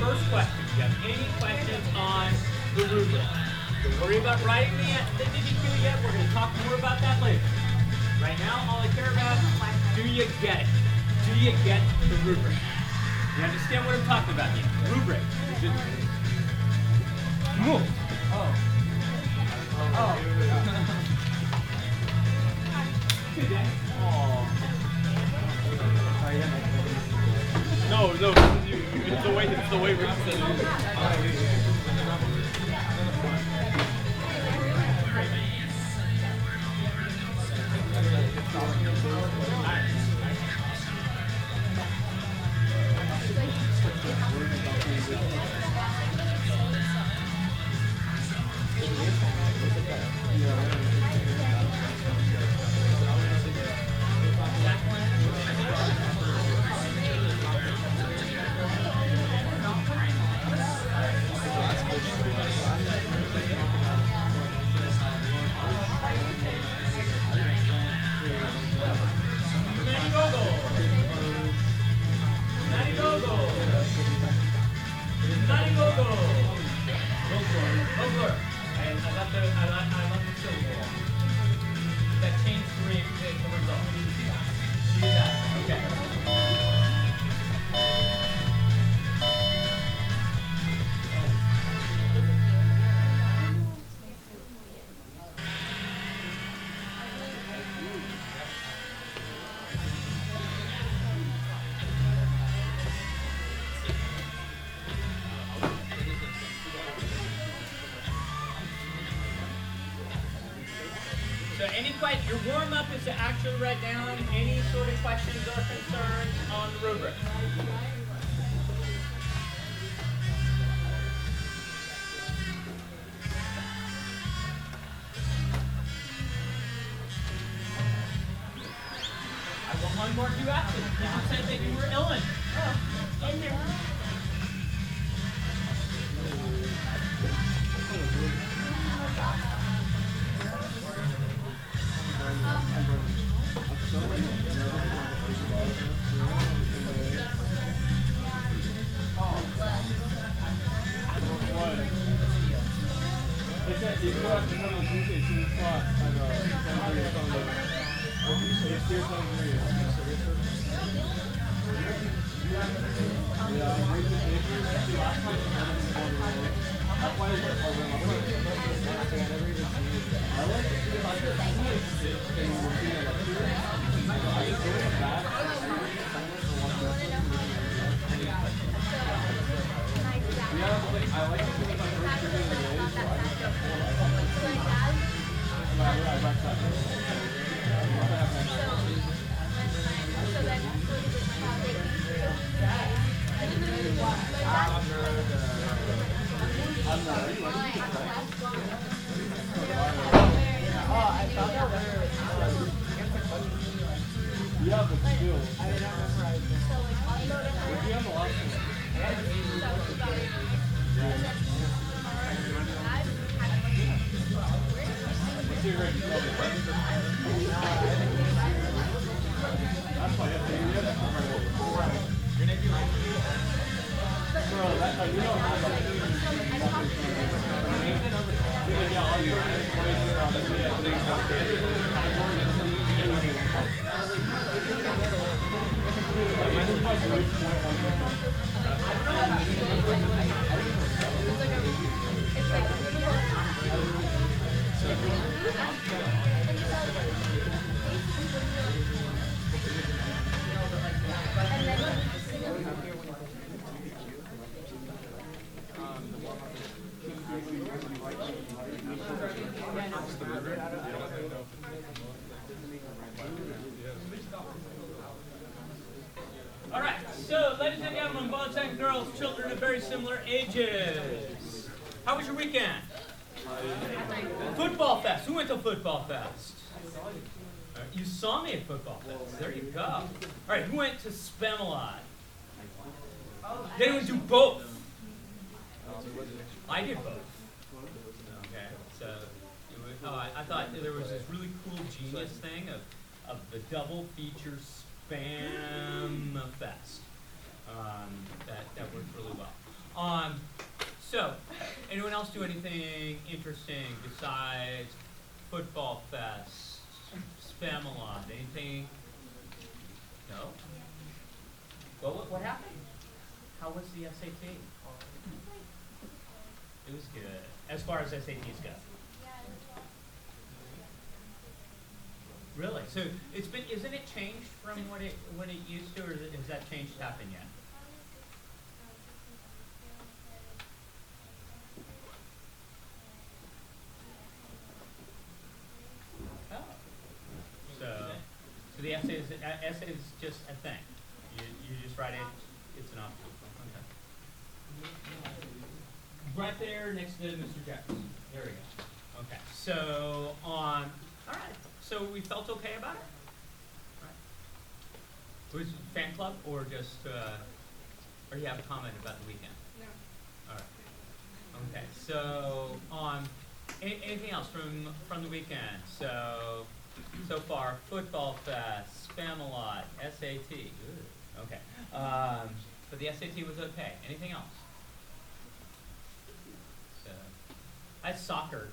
first question. Do you have any questions on the rubric? Don't worry about writing the DDQ yet. We're going to talk more about that later. Right now, all I care about, do you get it? Do you get the rubric? You understand what I'm talking about here? Rubric. Move. Oh. Good day. No, it's the way Rick said it. So any questions, your warm-up is to actually write down any sort of questions or concerns on the rubric. I want one more you after. You said that you were Ellen. Oh, in there. All right, so ladies and gentlemen, boys and girls, children of very similar ages. How was your weekend? Football Fest. Who went to Football Fest? You saw me at Football Fest. There you go. All right, who went to Spamalot? Did anyone do both? I did both. Okay, so I thought there was this really cool genius thing of the double feature Spam Fest. That worked really well. So, anyone else do anything interesting besides Football Fest, Spamalot, anything? No? Well, what happened? How was the SAT? It was good, as far as SATs go. Really? So isn't it changed from what it used to, or has that change happened yet? Oh. So the essay is just a thing. You just write it. It's an option. Okay. Right there next to Mr. Jefferson. There we go. Okay. So all right. So we felt okay about it. All right. Was it fan club or just or you have a comment about the weekend? No. All right. Okay. So anything else from the weekend? So far, Football Fest, Spamalot, SAT. Ooh, okay. But the SAT was okay. Anything else? So, I had soccer.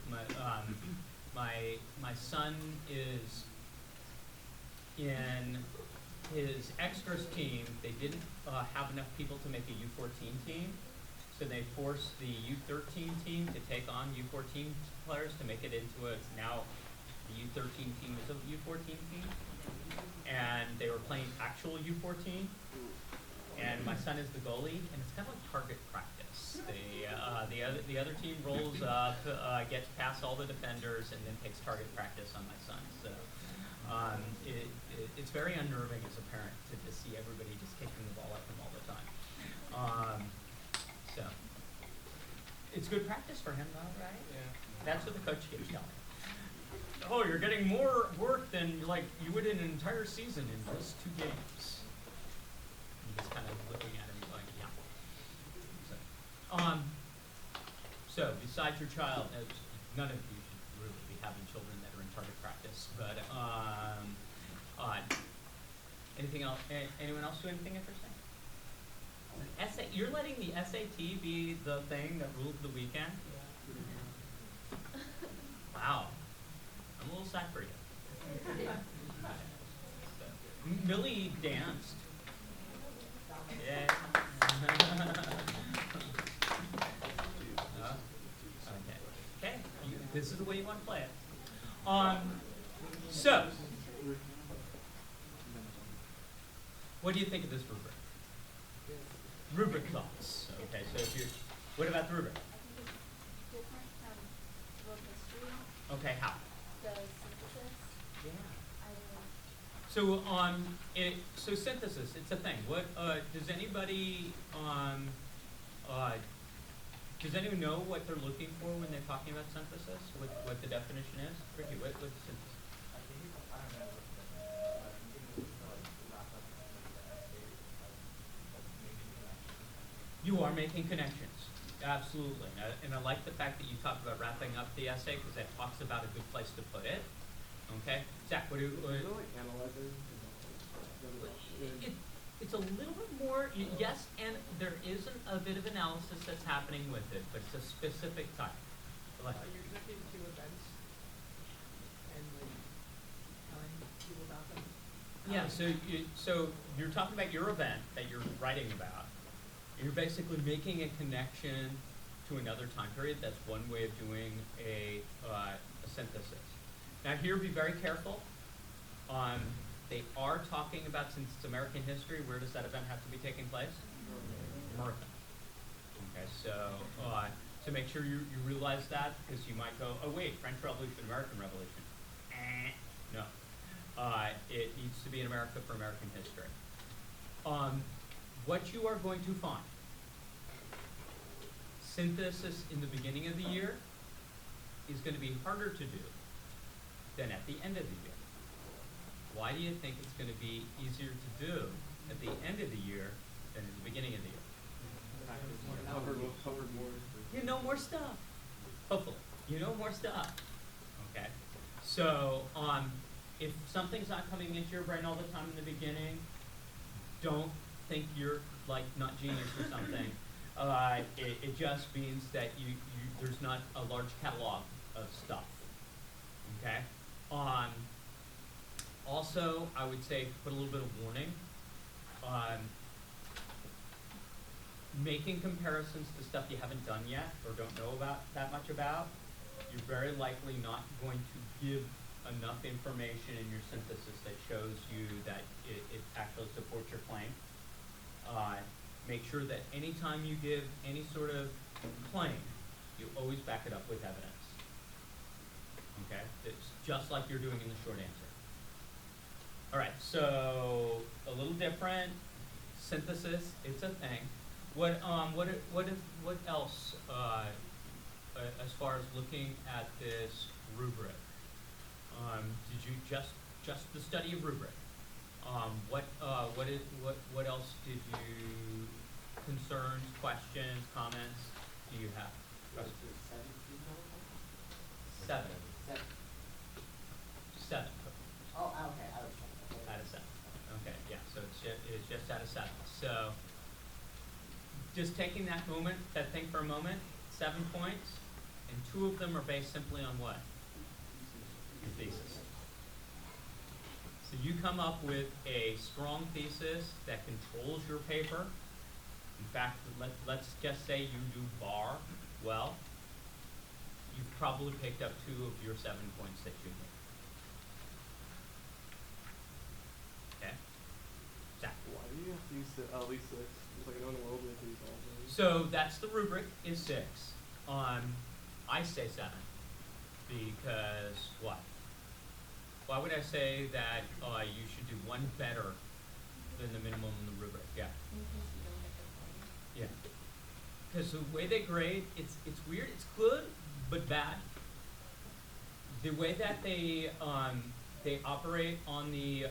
My son is in his extras team. They didn't have enough people to make a U14 team, so they forced the U13 team to take on U14 players to make it into now the U13 team is a U14 team, and they were playing actual U14. And my son is the goalie, and it's kind of like target practice. The other team rolls up, gets past all the defenders, and then takes target practice on my son. So it's very unnerving as a parent to just see everybody just kicking the ball at him all the time. So it's good practice for him, though, right? Yeah. That's what the coach keeps telling him. Oh, you're getting more work than like you would in an entire season in just 2 games. Just kind of looking at him going, yeah. So besides your child, none of you should really be having children that are in target practice, but anything else? Anyone else do anything interesting? You're letting the SAT be the thing that ruled the weekend? Wow. I'm a little sad for you. So, Millie danced. Yeah. Okay. This is the way you want to play it. So, what do you think of this rubric? Rubric thoughts. Okay. So, what about the rubric? Different from world history, Okay. How? the synthesis. Yeah. I So synthesis, it's a thing. What does anybody know what they're looking for when they're talking about synthesis? What the definition is? Ricky, what's synthesis? You are making connections, absolutely. And I like the fact that you talked about wrapping up the essay because that talks about a good place to put it. Okay, Zach, what do you? It's a little bit more, yes, and there isn't a bit of analysis that's happening with it, but it's a specific type. Like, You're connecting to events and like telling people about them. yeah, so you're talking about your event that you're writing about. You're basically making a connection to another time period. That's one way of doing a synthesis. Now here, be very careful. They are talking about, since it's American history, where does that event have to be taking place? America. Okay, so make sure you realize that, because you might go, oh wait, French Revolution, American Revolution. No. It needs to be in America for American history. What you are going to find, synthesis in the beginning of the year is going to be harder to do than at the end of the year. Why do you think it's going to be easier to do at the end of the year than at the beginning of the year? Covered more. You know more stuff. Hopefully. You know more stuff. Okay? So, if something's not coming into your brain all the time in the beginning, don't think you're like not genius or something. It just means that there's not a large catalog of stuff. Okay. Also, I would say put a little bit of warning. Making comparisons to stuff you haven't done yet or don't know about that much about, you're very likely not going to give enough information in your synthesis that shows you that it actually supports your claim. Make sure that anytime you give any sort of claim, you always back it up with evidence. Okay? It's just like you're doing in the short answer. All right, so a little different. Synthesis, it's a thing. What else, as far as looking at this rubric? Did you just the study of rubric? What else did you, concerns, questions, comments do you have? Seven. Seven. Oh, okay, I was trying to. Out of 7. Okay, yeah, so it's just out of 7. So just taking that thing for a moment, 7 points, and 2 of them are based simply on what? Your thesis. So you come up with a strong thesis that controls your paper. In fact, let's just say you do bar well. You've probably picked up 2 of your 7 points that you need. Okay? Zach. Why do you have to use at least 6? It's like I know in the world we have to use all of them. So that's the rubric is 6. I say 7 because what? Why would I say that you should do 1 better than the minimum in the rubric? Yeah. Yeah. Because the way they grade, it's weird. It's good but bad. The way that they operate on the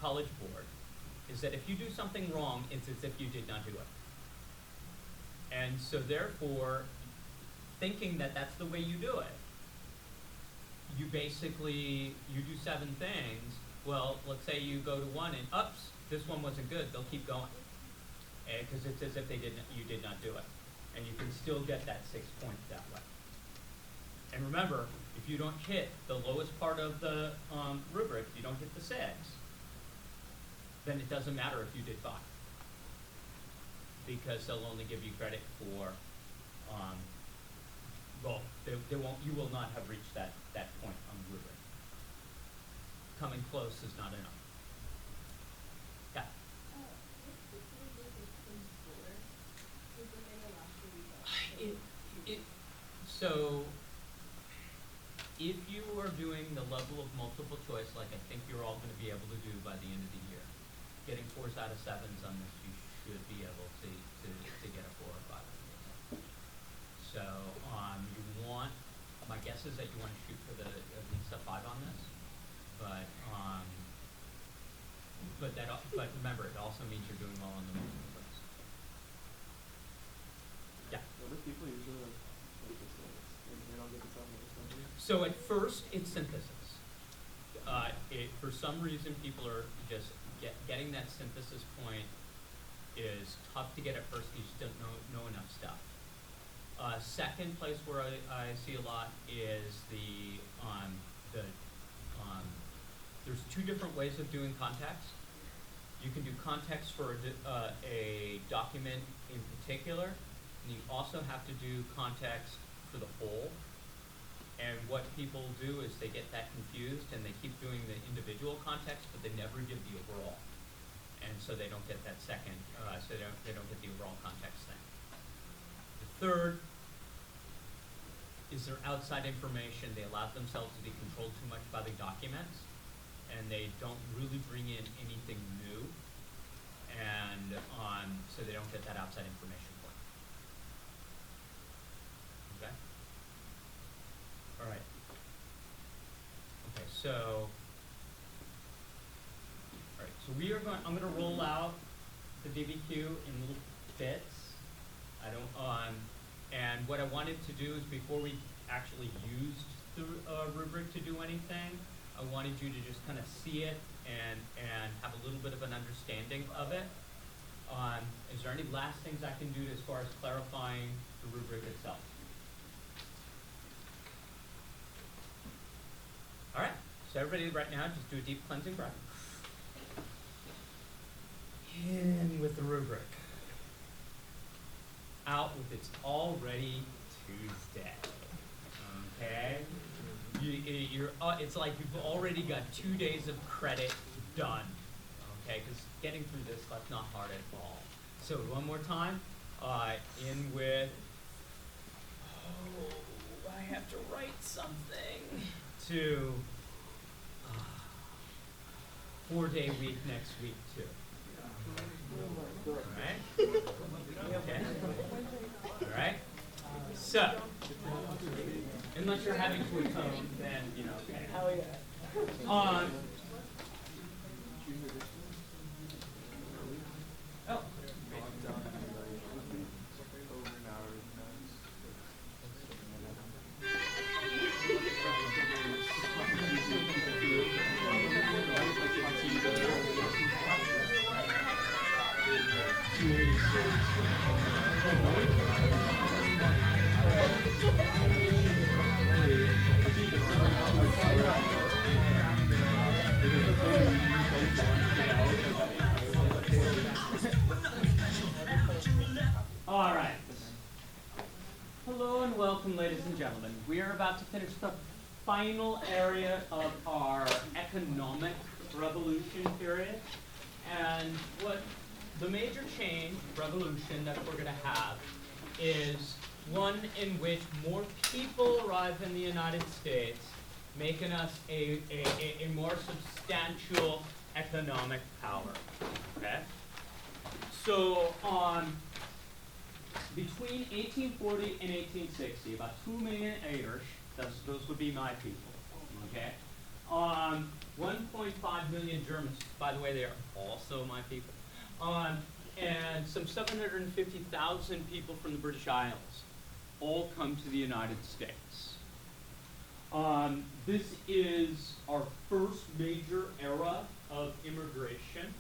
college board is that if you do something wrong, it's as if you did not do it. And so therefore, thinking that that's the way you do it, you basically, you do 7 things. Well, let's say you go to 1 and, oops, this one wasn't good. They'll keep going. Because it's as if you did not do it. And you can still get that 6 points that way. And remember, if you don't hit the lowest part of the rubric, you don't hit the 6, then it doesn't matter if you did 5. Because they'll only give you credit for, well, they won't, you will not have reached that point on the rubric. Coming close is not enough. Yeah. So, if you are doing the level of multiple choice, like I think you're all going to be able to do by the end of the year, getting 4s out of 7s on this, you should be able to get a 4 or 5 on this. So, you want, my guess is that you want to shoot for at least a 5 on this, but remember, it also means you're doing well on the multiple choice. Yeah. What do people usually like this one? They don't get this out of this one. So at first, it's synthesis. For some reason, people are just getting that synthesis point is tough to get at first. You just don't know enough stuff. Second place where I see a lot is there's 2 different ways of doing context. You can do context for a document in particular, and you also have to do context for the whole. And what people do is they get that confused and they keep doing the individual context, but they never give the overall. And so they don't get that second, so they don't get the overall context thing. The third is their outside information. They allow themselves to be controlled too much by the documents, and they don't really bring in anything new, and so they don't get that outside information point. Okay? All right. Okay, so, all right, so I'm going to roll out the DBQ in little bits. And what I wanted to do is before we actually used the rubric to do anything, I wanted you to just kind of see it and have a little bit of an understanding of it. Is there any last things I can do as far as clarifying the rubric itself? All right, so everybody right now just do a deep cleansing breath. In with the rubric. Out with it's already Tuesday. Okay? It's like you've already got 2 days of credit done. Okay, because getting through this stuff's not hard at all. So one more time, in with, I have to write something, to 4-day week next week too. All right? Okay. All right? So, unless you're having to atone, then, okay. Oh. All right. Hello and welcome, ladies and gentlemen. We are about to finish the final area of our economic revolution period. And what the major change, revolution, that we're going to have is one in which more people arrive in the United States, making us a more substantial economic power. Okay? So, between 1840 and 1860, about 2 million Irish, those would be my people, okay? 1.5 million Germans, by the way, they are also my people. And some 750,000 people from the British Isles all come to the United States. This is our first major era of immigration.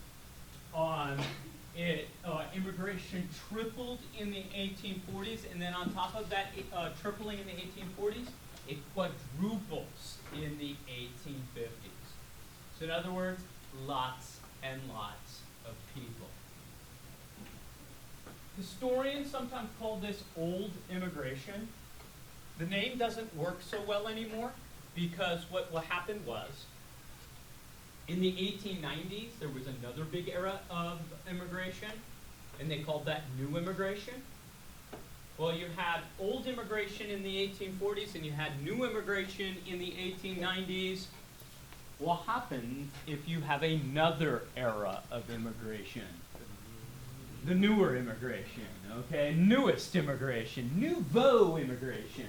Immigration tripled in the 1840s, and then on top of that, tripling in the 1840s, it quadruples in the 1850s. So in other words, lots and lots of people. Historians sometimes call this old immigration. The name doesn't work so well anymore because what happened was, in the 1890s, there was another big era of immigration, and they called that new immigration. Well, you had old immigration in the 1840s, and you had new immigration in the 1890s. What happens if you have another era of immigration? The newer immigration, okay? Newest immigration, nouveau immigration.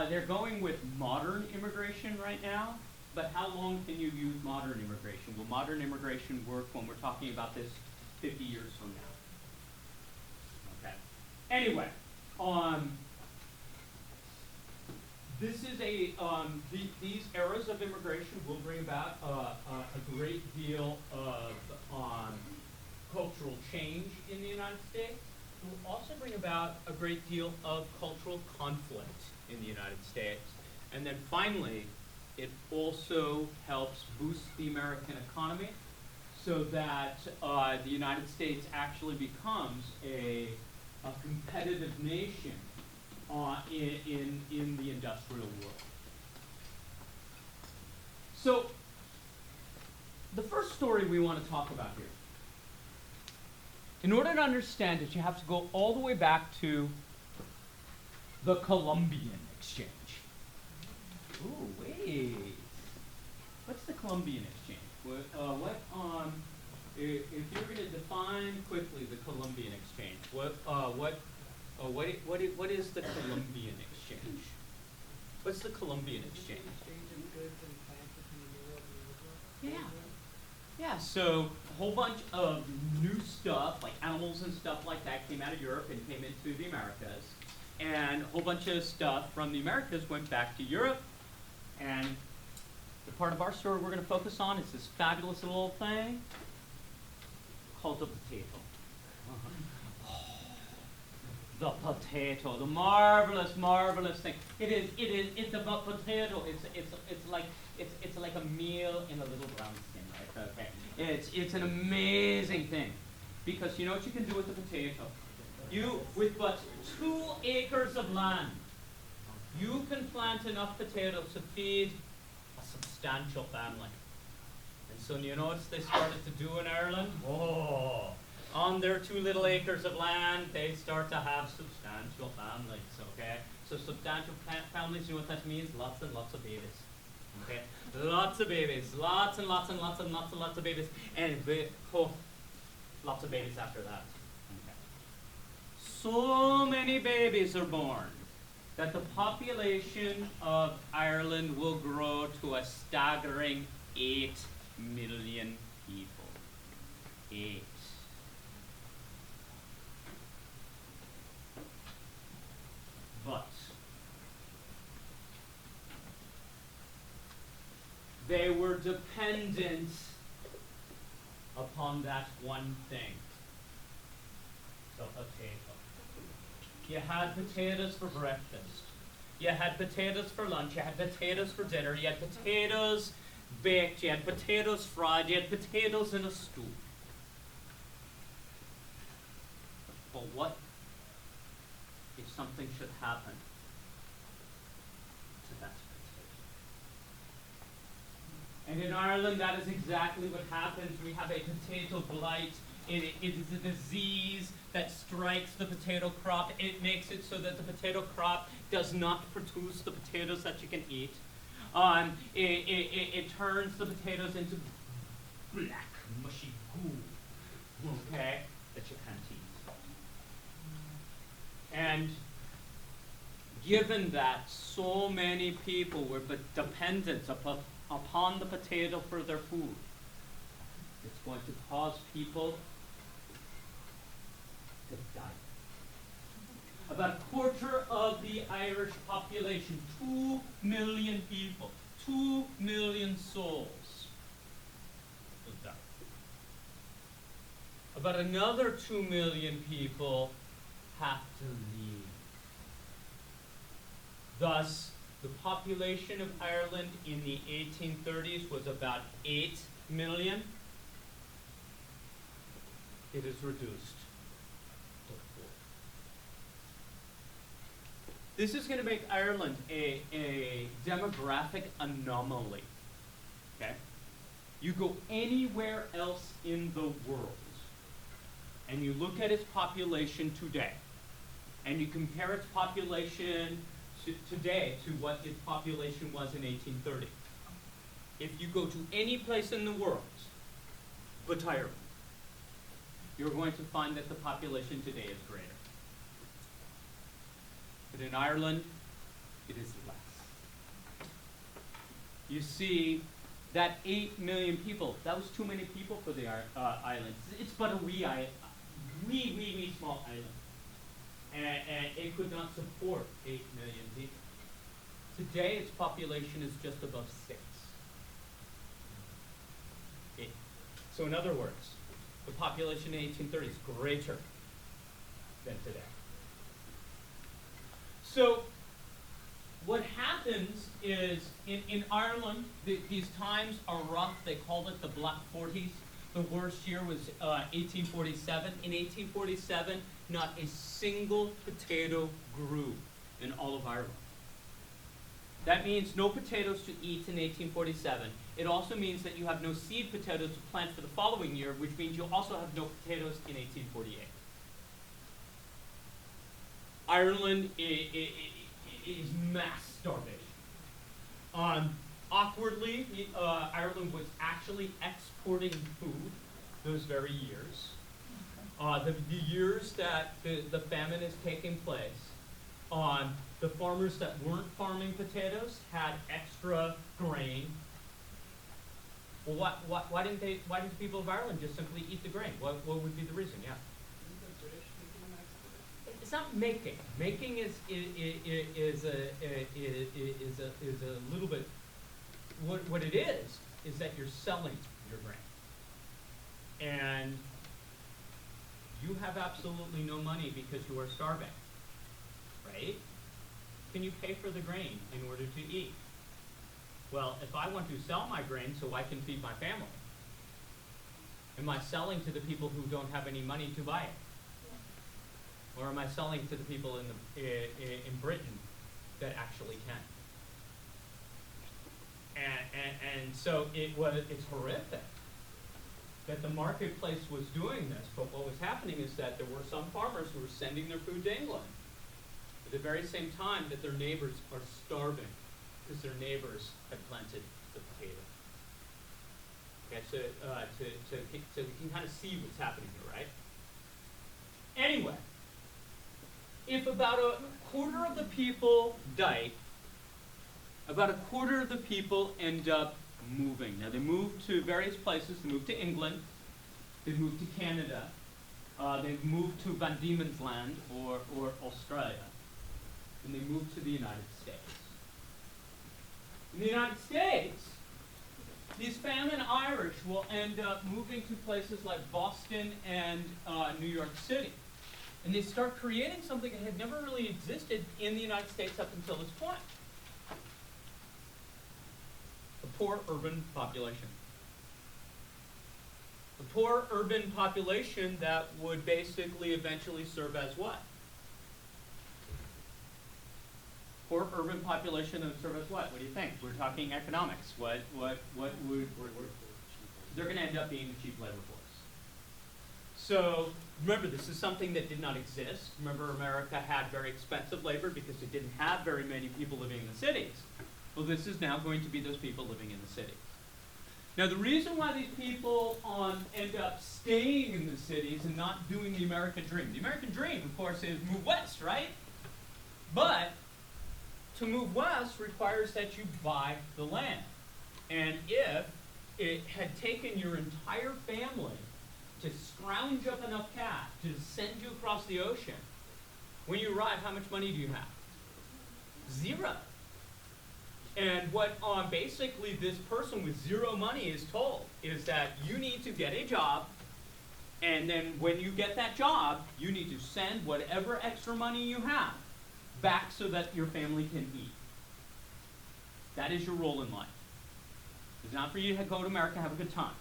They're going with modern immigration right now. But how long can you use modern immigration? Will modern immigration work when we're talking about this 50 years from now? Okay. Anyway, this is these eras of immigration will bring about a great deal of cultural change in the United States. It will also bring about a great deal of cultural conflict in the United States. And then finally, it also helps boost the American economy so that the United States actually becomes a competitive nation in the industrial world. So, the first story we want to talk about here. In order to understand it, you have to go all the way back to the Columbian Exchange. Ooh, wait. What's the Columbian Exchange? If you're going to define quickly the Columbian Exchange, what is the Columbian Exchange? What's the Columbian Exchange? Exchange of goods and plants between Europe and Israel. Yeah, so a whole bunch of new stuff, like animals and stuff like that, came out of Europe and came into the Americas. And a whole bunch of stuff from the Americas went back to Europe. And the part of our story we're going to focus on is this fabulous little thing called the potato. The potato, the marvelous, marvelous thing. It's about potato. It's like a meal in a little brown skin, right? Okay. It's an amazing thing. Because you know what you can do with the potato? You, with but 2 acres of land, you can plant enough potatoes to feed a substantial family. And so you know what they started to do in Ireland? Whoa. On their 2 little acres of land, they start to have substantial families, okay? So substantial families, you know what that means? Lots and lots of babies, okay? Lots of babies, lots and lots and lots and lots and lots of babies, and lots of babies after that, okay? So many babies are born that the population of Ireland will grow to a staggering 8 million people. 8. But they were dependent upon that one thing, the potato. You had potatoes for breakfast. You had potatoes for lunch. You had potatoes for dinner. You had potatoes baked. You had potatoes fried. You had potatoes in a stew. But what if something should happen to that potato? And in Ireland, that is exactly what happens. We have a potato blight. It is a disease that strikes the potato crop. It makes it so that the potato crop does not produce the potatoes that you can eat. It turns the potatoes into black, mushy goo, okay, that you can't eat. And given that so many people were dependent upon the potato for their food, it's going to cause people to die. About a quarter of the Irish population, 2 million people, 2 million souls will die. About another 2 million people have to leave. Thus, the population of Ireland in the 1830s was about 8 million. It is reduced to 4. This is going to make Ireland a demographic anomaly. Okay? You go anywhere else in the world, and you look at its population today, and you compare its population today to what its population was in 1830. If you go to any place in the world but Ireland, you're going to find that the population today is greater. But in Ireland, it is less. You see, that 8 million people, that was too many people for the island. It's but a wee small island. And it could not support 8 million people. Today, its population is just above 6. So in other words, the population in 1830 is greater than today. So what happens is, in Ireland, these times are rough. They called it the Black 40s. The worst year was 1847. In 1847, not a single potato grew in all of Ireland. That means no potatoes to eat in 1847. It also means that you have no seed potatoes to plant for the following year, which means you'll also have no potatoes in 1848. Ireland is mass starvation. Awkwardly, Ireland was actually exporting food those very years. The years that the famine is taking place, the farmers that weren't farming potatoes had extra grain. Well, why didn't the people of Ireland just simply eat the grain? What would be the reason? Yeah. It's not making. Making is a little bit. What it is that you're selling your grain, and You have absolutely no money because you are starving, right? Can you pay for the grain in order to eat? Well, if I want to sell my grain so I can feed my family, am I selling to the people who don't have any money to buy it? Or am I selling to the people in Britain that actually can? And so it's horrific that the marketplace was doing this, but what was happening is that there were some farmers who were sending their food to England at the very same time that their neighbors are starving because their neighbors had planted the potato. Okay, so you can kind of see what's happening here, right? Anyway, if about a quarter of the people die, about a quarter of the people end up moving. Now they moved to various places. They moved to England. They moved to Canada. They moved to Van Diemen's Land or Australia. And they moved to the United States. In the United States, these famine Irish will end up moving to places like Boston and New York City. And they start creating something that had never really existed in the United States up until this point. The poor urban population. The poor urban population that would basically eventually serve as what? Poor urban population that would serve as what? What do you think? We're talking economics. What would they're going to end up being the cheap labor force. So remember, this is something that did not exist. Remember, America had very expensive labor because it didn't have very many people living in the cities. Well, this is now going to be those people living in the cities. Now, the reason why these people end up staying in the cities and not doing the American dream. The American dream, of course, is move west, right? But to move west requires that you buy the land. And if it had taken your entire family to scrounge up enough cash to send you across the ocean, when you arrive, how much money do you have? Zero. And what basically this person with zero money is told is that you need to get a job, and then when you get that job, you need to send whatever extra money you have back so that your family can eat. That is your role in life. It's not for you to go to America and have a good time.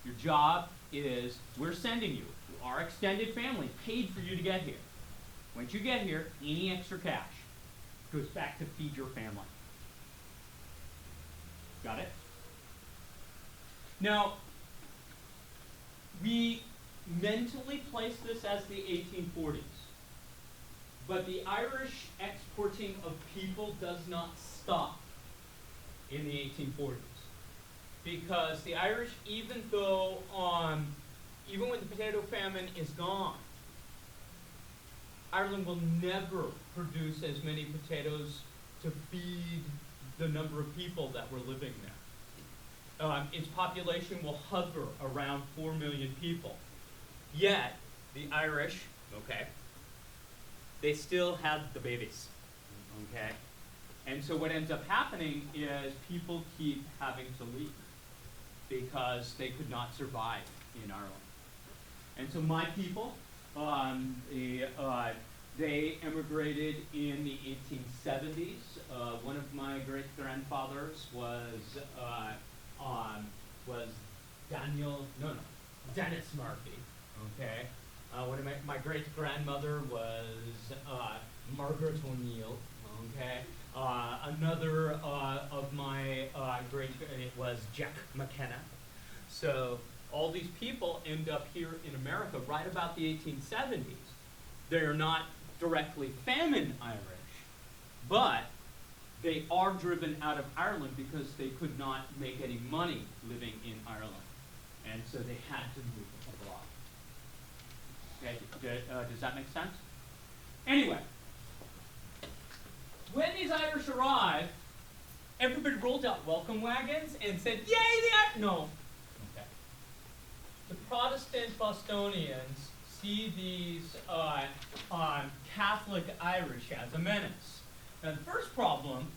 Your job is, we're sending you, our extended family paid for you to get here. Once you get here, any extra cash goes back to feed your family. Got it? Now, we mentally place this as the 1840s. But the Irish exporting of people does not stop in the 1840s. Because the Irish, even when the potato famine is gone, Ireland will never produce as many potatoes to feed the number of people that were living there. Its population will hover around 4 million people. Yet, the Irish, they still have the babies, And so what ends up happening is people keep having to leave because they could not survive in Ireland. And so my people, they immigrated in the 1870s. One of my great-grandfathers was Dennis Murphy, one of my great-grandmother was Margaret O'Neill, another of my was Jack McKenna. So all these people end up here in America right about the 1870s. They're not directly famine Irish, but they are driven out of Ireland because they could not make any money living in Ireland. And so they had to move abroad. Does that make sense? Anyway, when these Irish arrived, everybody rolled out welcome wagons and said, "Yay, the Irish!" No. The Protestant Bostonians see these Catholic Irish as a menace. Now, the first problem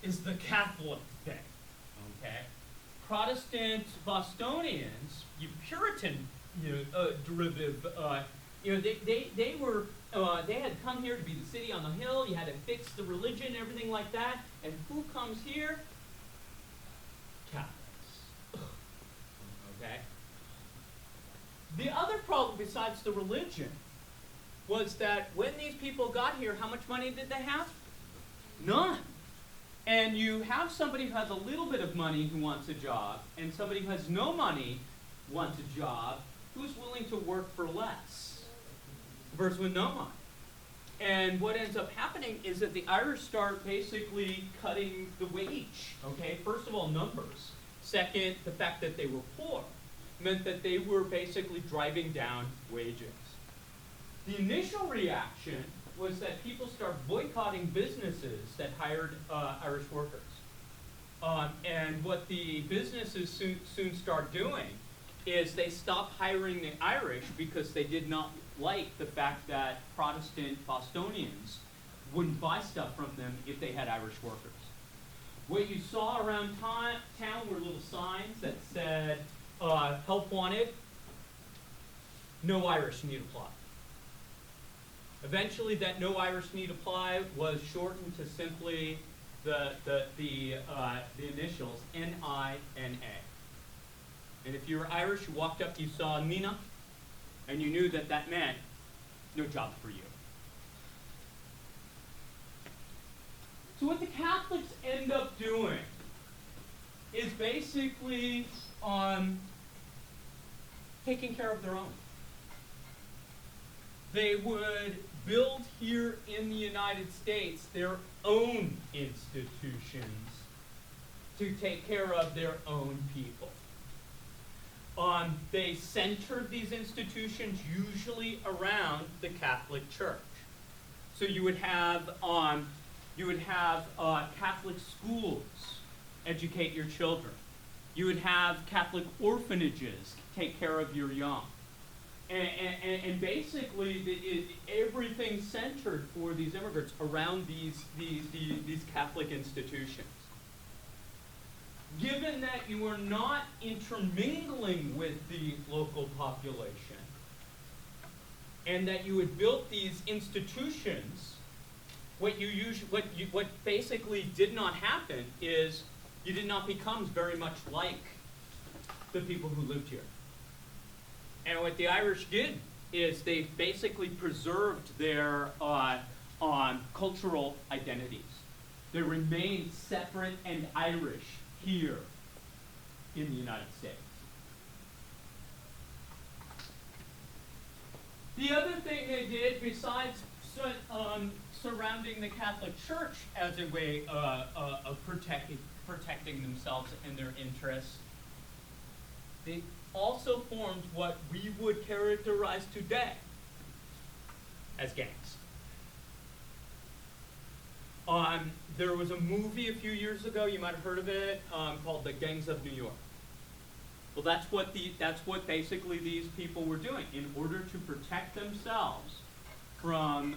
is the Catholic thing. Protestant Bostonians, you Puritan derivative. They had come here to be the city on the hill. You had to fix the religion and everything like that. And who comes here? Catholics. Okay. The other problem besides the religion was that when these people got here, how much money did they have? None. And you have somebody who has a little bit of money who wants a job, and somebody who has no money wants a job, who's willing to work for less? The person with no money. And what ends up happening is that the Irish start basically cutting the wage. Okay, first of all, numbers. Second, the fact that they were poor meant that they were basically driving down wages. The initial reaction was that people start boycotting businesses that hired Irish workers. And what the businesses soon start doing is they stop hiring the Irish because they did not like the fact that Protestant Bostonians wouldn't buy stuff from them if they had Irish workers. What you saw around town were little signs that said, help wanted, no Irish need apply. Eventually, that no Irish need apply was shortened to simply the initials N-I-N-A. And if you were Irish, you walked up, you saw Nina, and you knew that that meant no job for you. So what the Catholics end up doing is basically taking care of their own. They would build here in the United States their own institutions to take care of their own people. They centered these institutions usually around the Catholic Church. So you would have Catholic schools educate your children. You would have Catholic orphanages take care of your young. And basically, everything centered for these immigrants around these Catholic institutions. Given that you are not intermingling with the local population, and that you had built these institutions, what basically did not happen is you did not become very much like the people who lived here. And what the Irish did is they basically preserved their cultural identities. They remained separate and Irish here in the United States. The other thing they did, besides surrounding the Catholic Church as a way of protecting themselves and their interests, they also formed what we would characterize today as gangs. There was a movie a few years ago, you might have heard of it, called The Gangs of New York. Well, that's what basically these people were doing in order to protect themselves from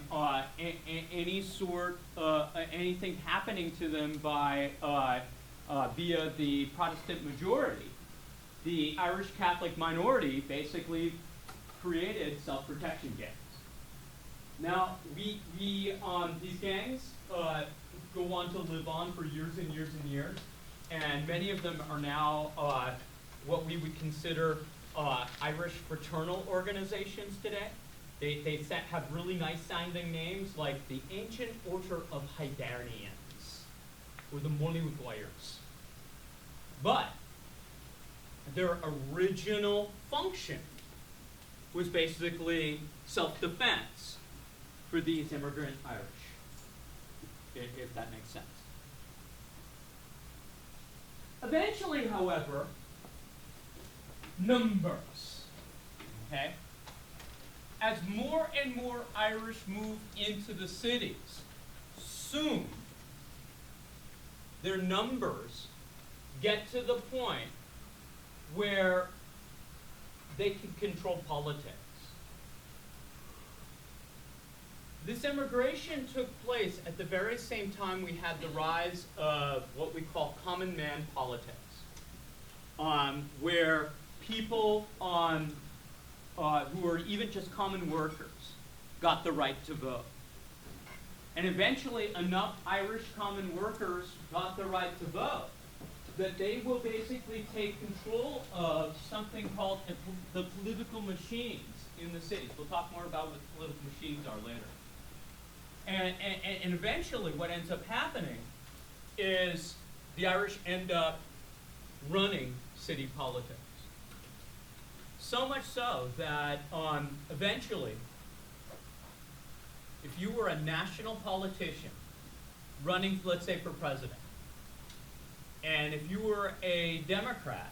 any sort anything happening to them by via the Protestant majority. The Irish Catholic minority basically created self-protection gangs. Now, these gangs go on to live on for years and years and years, and many of them are now what we would consider Irish fraternal organizations today. They have really nice sounding names like the Ancient Order of Hibernians, or the Money Maguires. But their original function was basically self-defense for these immigrant Irish, if that makes sense. Eventually, however, numbers, okay? As more and more Irish moved into the cities, soon their numbers get to the point where they can control politics. This immigration took place at the very same time we had the rise of what we call common man politics, where people who were even just common workers, got the right to vote. And eventually, enough Irish common workers got the right to vote that they will basically take control of something called the political machines in the cities. We'll talk more about what political machines are later. And eventually, what ends up happening is the Irish end up running city politics. So much so that eventually, if you were a national politician running, let's say, for president, and if you were a Democrat,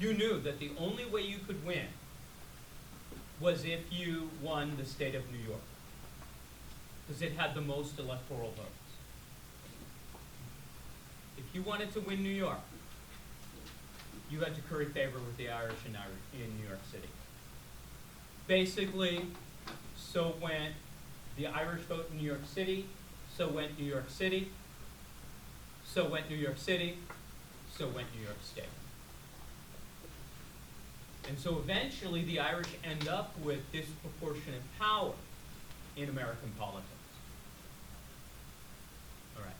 you knew that the only way you could win was if you won the state of New York, because it had the most electoral votes. If you wanted to win New York, you had to curry favor with the Irish in New York City. Basically, so went the Irish vote in New York City, so went New York City, so went New York City, so went New York State. And so eventually the Irish end up with disproportionate power in American politics. All right.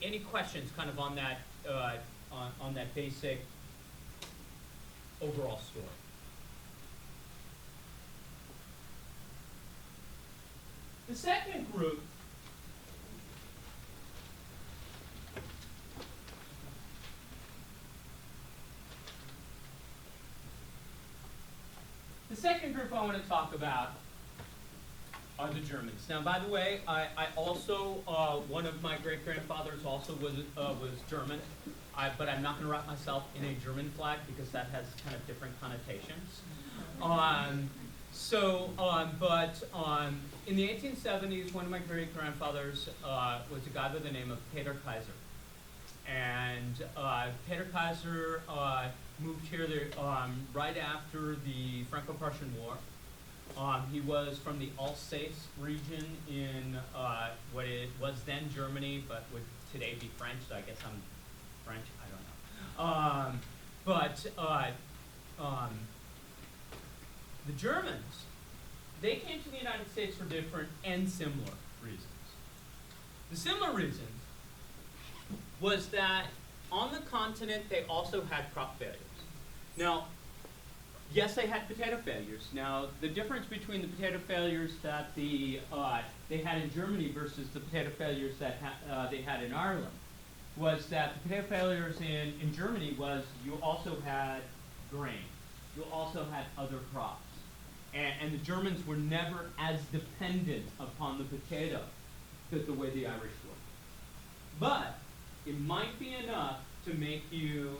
Any questions kind of on that on that basic overall story? The second group I want to talk about are the Germans. Now, by the way, I also, one of my great-grandfathers also was German, but I'm not going to wrap myself in a German flag because that has kind of different connotations. But in the 1870s, one of my great-grandfathers was a guy by the name of Peter Kaiser. And Peter Kaiser moved here right after the Franco-Prussian War. He was from the Alsace region in what it was then Germany, but would today be French, so I guess I'm French, I don't know. The Germans, they came to the United States for different and similar reasons. The similar reason was that on the continent they also had crop failures. Now, yes, they had potato failures. Now, the difference between the potato failures that they had in Germany versus the potato failures that they had in Ireland was that the potato failures in Germany was you also had grain. You also had other crops. And the Germans were never as dependent upon the potato the way the Irish were. But it might be enough to make you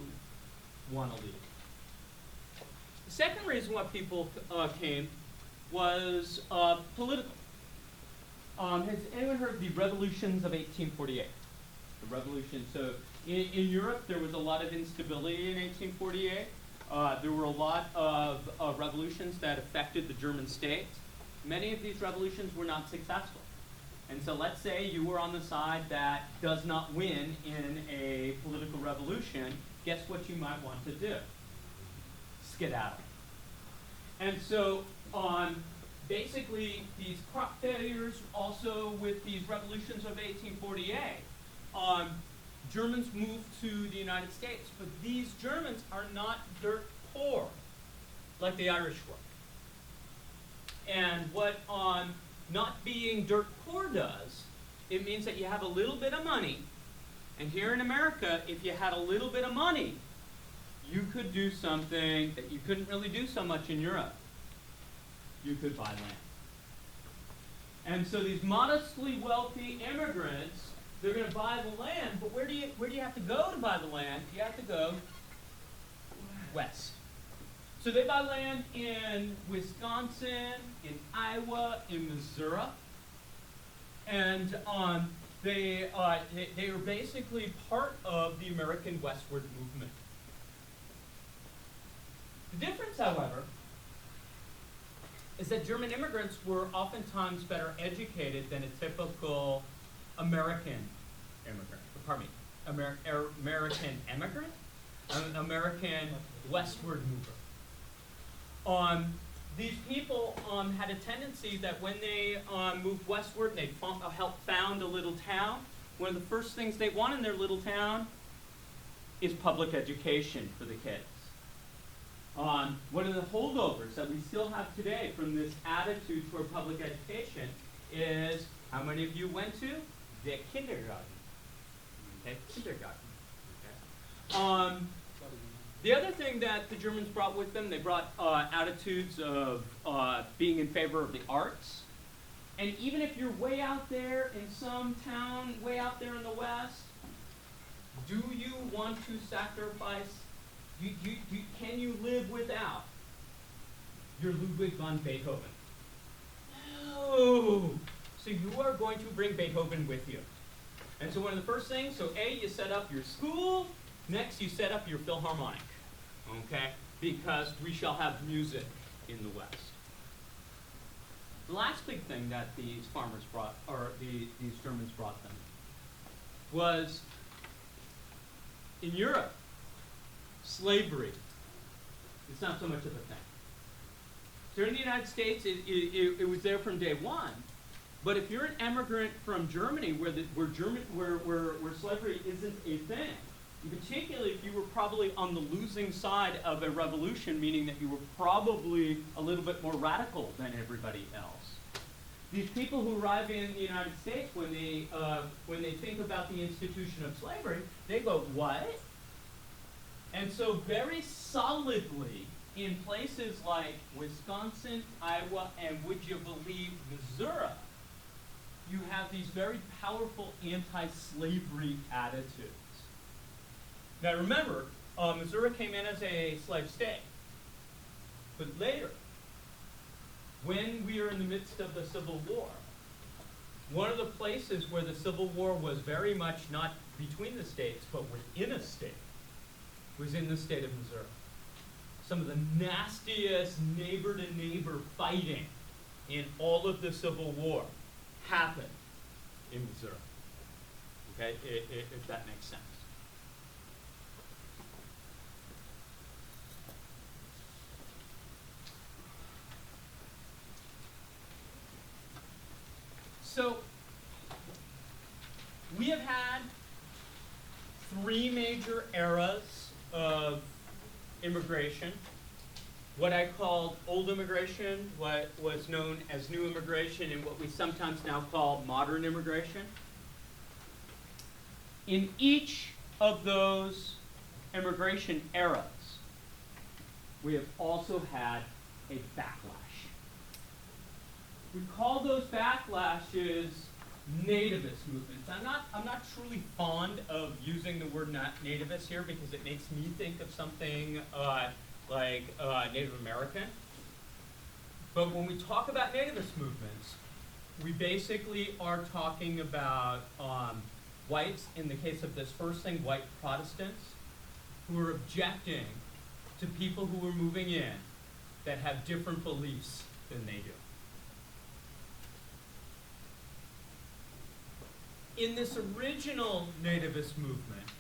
want to leave. The second reason why people came was political. Has anyone heard of the revolutions of 1848? The revolution. So in Europe, there was a lot of instability in 1848. There were a lot of revolutions that affected the German states. Many of these revolutions were not successful. And so let's say you were on the side that does not win in a political revolution. Guess what you might want to do? Skedaddle. And so basically these crop failures, also with these revolutions of 1848, Germans moved to the United States, but these Germans are not dirt poor like the Irish were. And what not being dirt poor does, it means that you have a little bit of money. And here in America, if you had a little bit of money, you could do something that you couldn't really do so much in Europe. You could buy land. And so these modestly wealthy immigrants, they're going to buy the land, but where do you have to go to buy the land? You have to go west. So they buy land in Wisconsin, in Iowa, in Missouri, and they are basically part of the American westward movement. The difference, however, is that German immigrants were oftentimes better educated than a typical American immigrant. American immigrant. an American westward mover. These people had a tendency that when they moved westward and they helped found a little town, one of the first things they want in their little town is public education for the kids. One of the holdovers that we still have today from this attitude toward public education is, how many of you went to the kindergarten? Okay, kindergarten. Okay. The other thing that the Germans brought with them, they brought attitudes of being in favor of the arts. And even if you're way out there in some town, way out there in the West, do you want to sacrifice? Can you live without your Ludwig van Beethoven? No. So you are going to bring Beethoven with you. And so one of the first things, so A, you set up your school. Next, you set up your Philharmonic. Okay? Because we shall have music in the West. The last big thing that these farmers brought, or these Germans brought them, was in Europe, slavery. It's not so much of a thing. So in the United States, it was there from day one. But if you're an immigrant from Germany, where slavery isn't a thing, and particularly if you were probably on the losing side of a revolution, meaning that you were probably a little bit more radical than everybody else. These people who arrive in the United States, when they think about the institution of slavery, they go, what? And so very solidly, in places like Wisconsin, Iowa, and would you believe Missouri, you have these very powerful anti-slavery attitudes. Now remember, Missouri came in as a slave state. But later, when we are in the midst of the Civil War, one of the places where the Civil War was very much not between the states, but within a state, was in the state of Missouri. Some of the nastiest neighbor-to-neighbor fighting in all of the Civil War happened in Missouri. Okay, if that makes sense. So, we have had three major eras of immigration. What I called old immigration, what was known as new immigration, and what we sometimes now call modern immigration. In each of those immigration eras, we have also had a backlash. We call those backlashes nativist movements. I'm not truly fond of using the word nativist here because it makes me think of something like Native American. But when we talk about nativist movements, we basically are talking about whites, in the case of this first thing, white Protestants, who are objecting to people who are moving in that have different beliefs than they do. In this original nativist movement,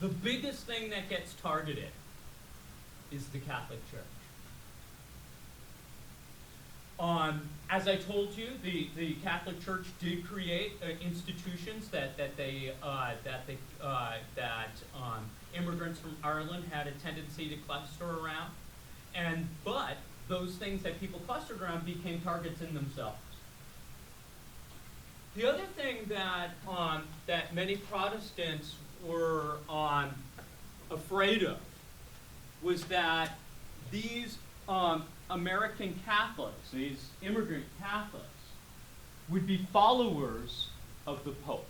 the biggest thing that gets targeted is the Catholic Church. As I told you, the Catholic Church did create institutions that immigrants from Ireland had a tendency to cluster around, but those things that people clustered around became targets in themselves. The other thing that many Protestants were afraid of was that these American Catholics, these immigrant Catholics, would be followers of the Pope.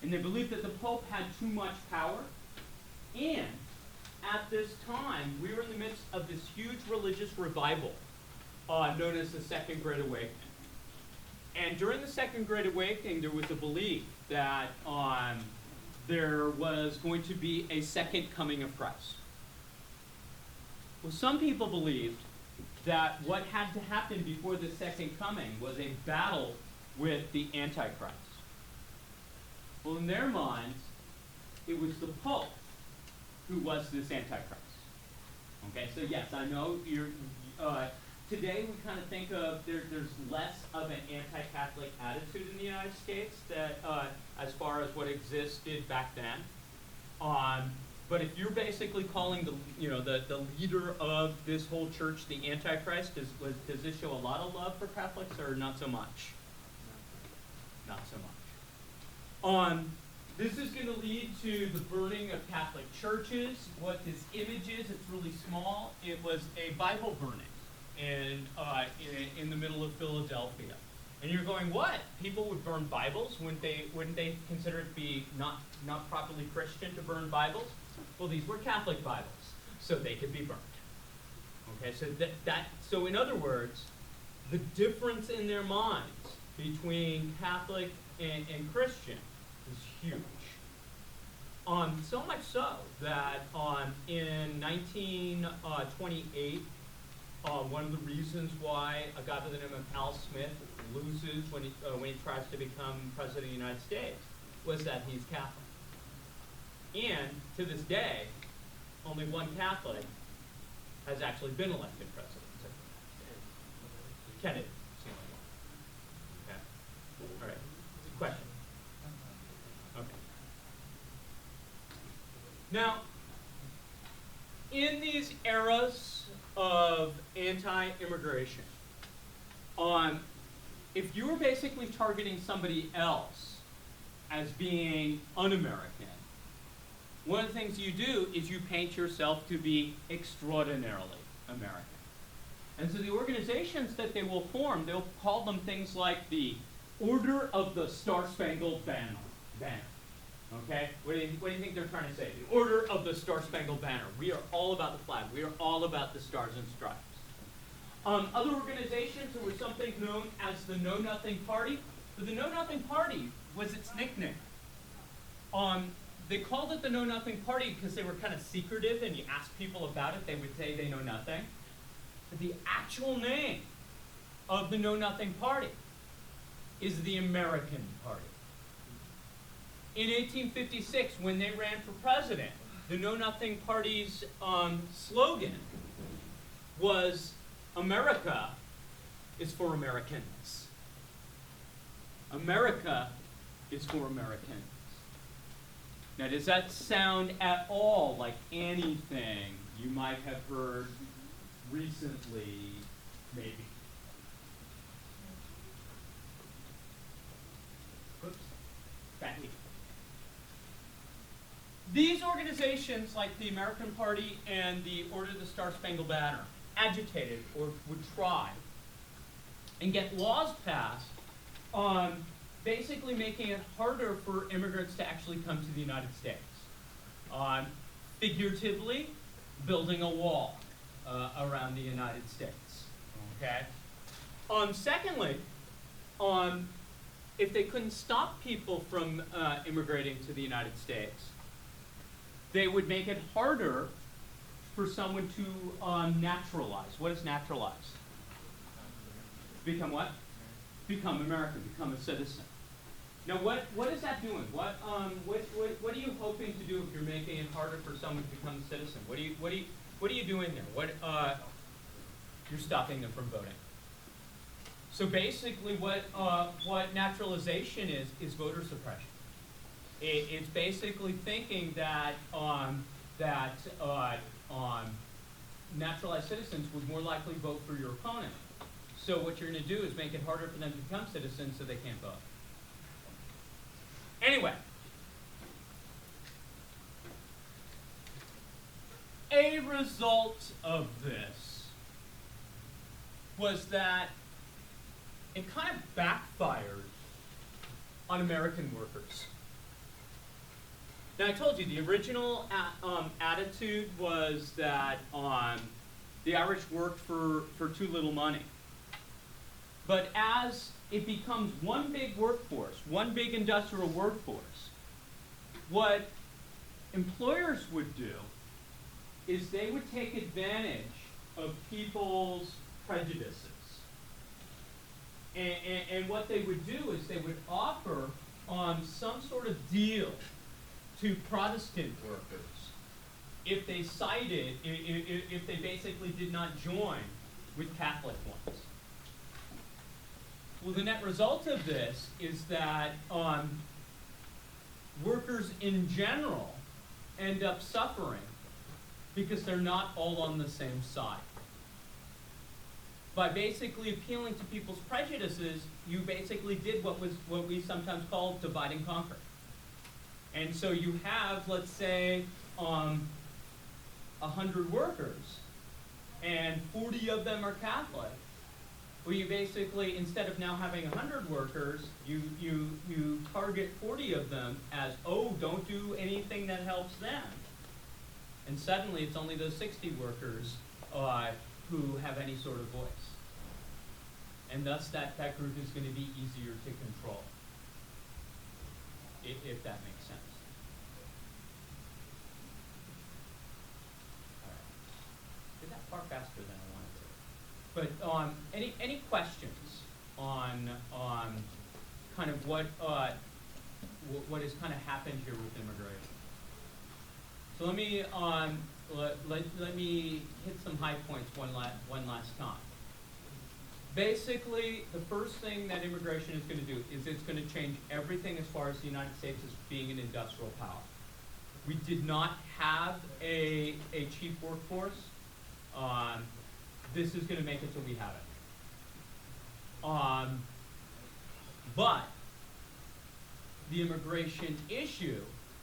And they believed that the Pope had too much power. And at this time, we were in the midst of this huge religious revival known as the Second Great Awakening. And during the Second Great Awakening, there was a belief that there was going to be a second coming of Christ. Well, some people believed that what had to happen before the second coming was a battle with the Antichrist. Well, in their minds, it was the Pope who was this Antichrist. Okay, so yes, I know today we kind of think of there's less of an anti-Catholic attitude in the United States that as far as what existed back then. But if you're basically calling the leader of this whole church the Antichrist, does this show a lot of love for Catholics or not so much? Not so much. This is going to lead to the burning of Catholic churches. What this image is, it's really small. It was a Bible burning in the middle of Philadelphia. And you're going, what? People would burn Bibles? Wouldn't they consider it to be not properly Christian to burn Bibles? Well, these were Catholic Bibles, so they could be burned. Okay, so in other words, the difference in their minds between Catholic and Christian is huge. So much so that in 1928, one of the reasons why a guy by the name of Al Smith loses when he tries to become president of the United States was that he's Catholic. And to this day, only one Catholic has actually been elected president of the United States. Kennedy is the only one. Okay. All right. Question. Okay. Now, in these eras of anti-immigration, if you were basically targeting somebody else as being un-American, one of the things you do is you paint yourself to be extraordinarily American. And so the organizations that they will form, they'll call them things like the Order of the Star-Spangled Banner. Okay? What do you think they're trying to say? The Order of the Star-Spangled Banner. We are all about the flag. We are all about the stars and stripes. Other organizations, there was something known as the Know Nothing Party. So the Know Nothing Party was its nickname. They called it the Know Nothing Party because they were kind of secretive, and you ask people about it, they would say they know nothing. But the actual name of the Know Nothing Party is the American Party. In 1856, when they ran for president, the Know Nothing Party's slogan was, "America is for Americans." America is for Americans. Now, does that sound at all like anything you might have heard recently, maybe? Oops. Back here. These organizations, like the American Party and the Order of the Star-Spangled Banner, agitated or would try and get laws passed on basically making it harder for immigrants to actually come to the United States. Figuratively, building a wall around the United States. Okay. Secondly, if they couldn't stop people from immigrating to the United States, they would make it harder for someone to naturalize. What is naturalize? Become what? Become American, become a citizen. Now, what is that doing? What are you hoping to do if you're making it harder for someone to become a citizen? What are you doing there? You're stopping them from voting. So basically, what naturalization is voter suppression. It's basically thinking that naturalized citizens would more likely vote for your opponent. So what you're going to do is make it harder for them to become citizens so they can't vote. Anyway, a result of this was that it kind of backfired on American workers. Now, I told you the original attitude was that the Irish worked for too little money. But as it becomes one big workforce, one big industrial workforce, what employers would do is they would take advantage of people's prejudices. And what they would do is they would offer some sort of deal to Protestant workers if they sided, if they basically did not join with Catholic ones. Well, the net result of this is that workers in general end up suffering because they're not all on the same side. By basically appealing to people's prejudices, you basically did what we sometimes call divide and conquer. And so you have, let's say, 100 workers, and 40 of them are Catholic. Well, you basically, instead of now having 100 workers, you target 40 of them as, oh, don't do anything that helps them. And suddenly it's only those 60 workers who have any sort of voice. And thus that group is going to be easier to control, if that makes sense. All right. Did that far faster than I wanted to. But any questions on kind of what has kind of happened here with immigration? So let me let me hit some high points one last time. Basically, the first thing that immigration is going to do is it's going to change everything as far as the United States as being an industrial power. We did not have a cheap workforce. This is going to make it so we have it. But the immigration issue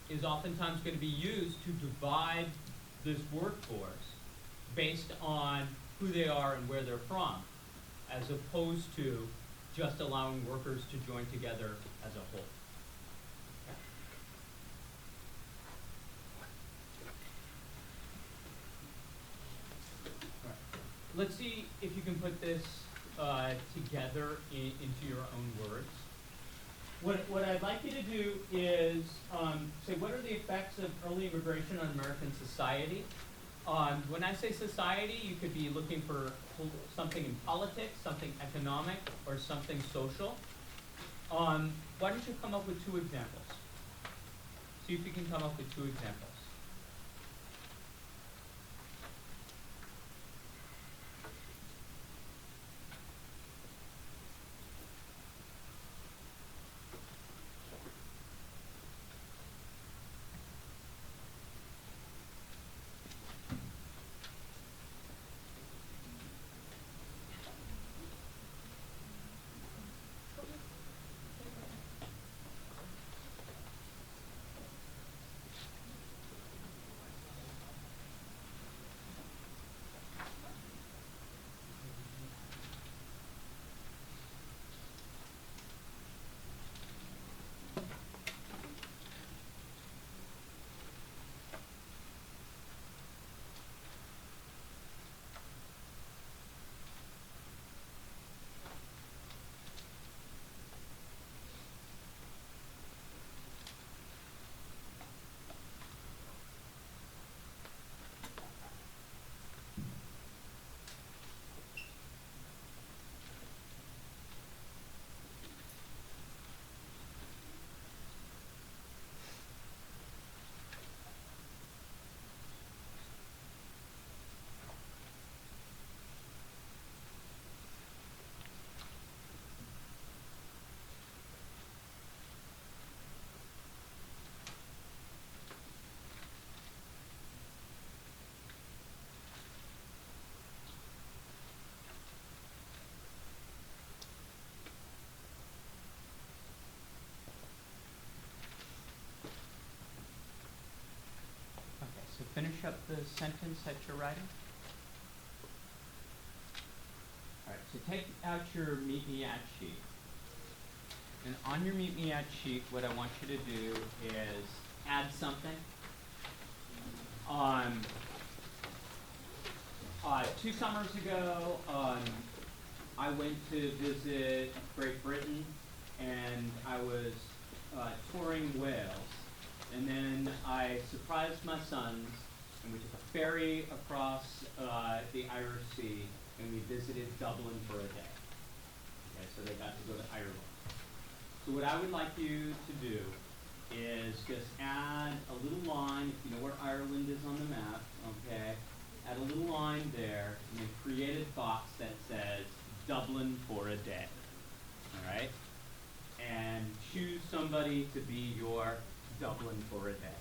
is oftentimes going to be used to divide this workforce based on who they are and where they're from, as opposed to just allowing workers to join together as a whole. Okay. All right. Let's see if you can put this together into your own words. What I'd like you to do is say, what are the effects of early immigration on American society? When I say society, you could be looking for something in politics, something economic, or something social. Why don't you come up with 2 examples? See if you can come up with 2 examples. So finish up the sentence that you're writing. All right, so take out your Meet Me At sheet. And on your Meet Me At sheet, what I want you to do is add something. 2 summers ago, I went to visit Great Britain, and I was touring Wales. And then I surprised my sons, and we took a ferry across the Irish Sea, and we visited Dublin for a day. Okay, so they got to go to Ireland. So what I would like you to do is just add a little line, if you know where Ireland is on the map, okay? Add a little line there, and then create a box that says Dublin for a day, all right? And choose somebody to be your Dublin for a day.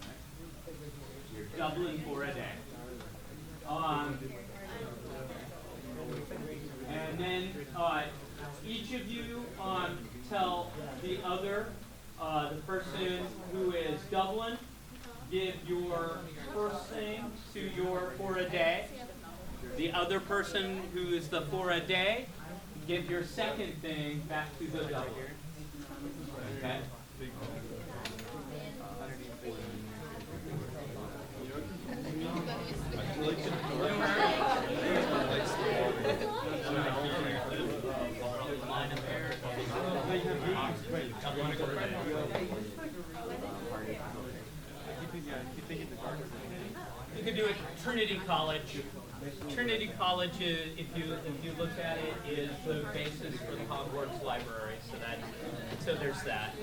All right? Your Dublin for a day. And then each of you tell the other, the person who is Dublin, give your first thing to your for a day. The other person who is the for a day, give your second thing back to the Dublin. Okay? You could do it Trinity College. Trinity College is, if you look at it, is the basis for the Hogwarts Library. So there's that.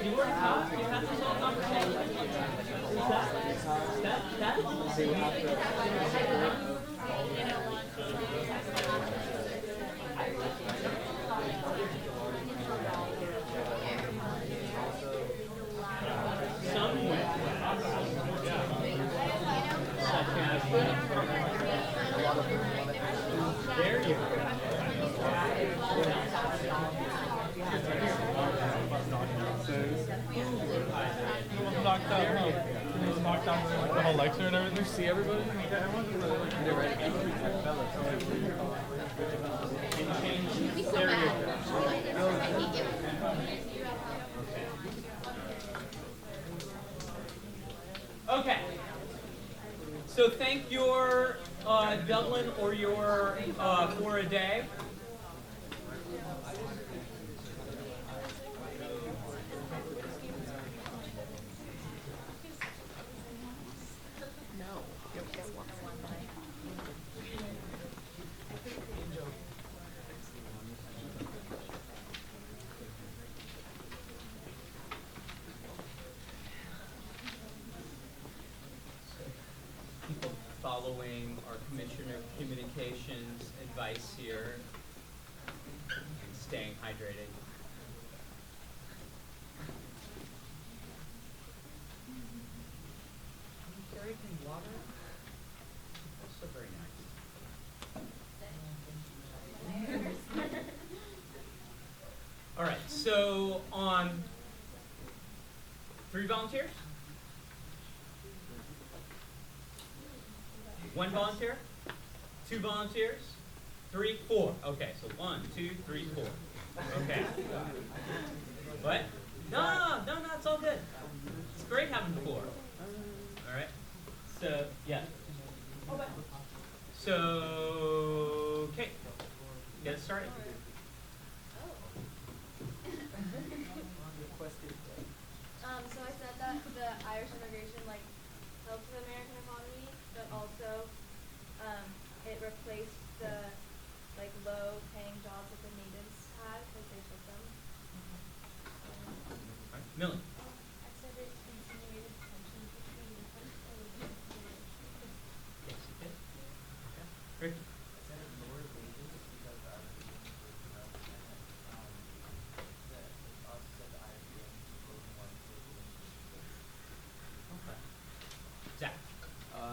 You were tough. You had this whole conversation. Some went such as there you go. Knocked out, huh? He was knocked out like the whole lecture and everything. See everybody? Yeah, I wasn't really like there right Okay. So thank your Dublin or your for a day. People following our Commissioner of Communications advice here and staying hydrated. Carry any water? Also very nice. All right, so on 3 volunteers? 1 volunteer? 2 volunteers? 3, 4. Okay, so 1, 2, 3, 4. Okay. What? No, it's all good. It's great having 4. All right. So yeah. So okay, get it started. So I said that the Irish immigration helped the American economy, but also it replaced the low-paying jobs that the natives had because they took them. Millie. I said it insinuated tension between different religions. Yes, you did. Okay. Ricky. Okay. Zach.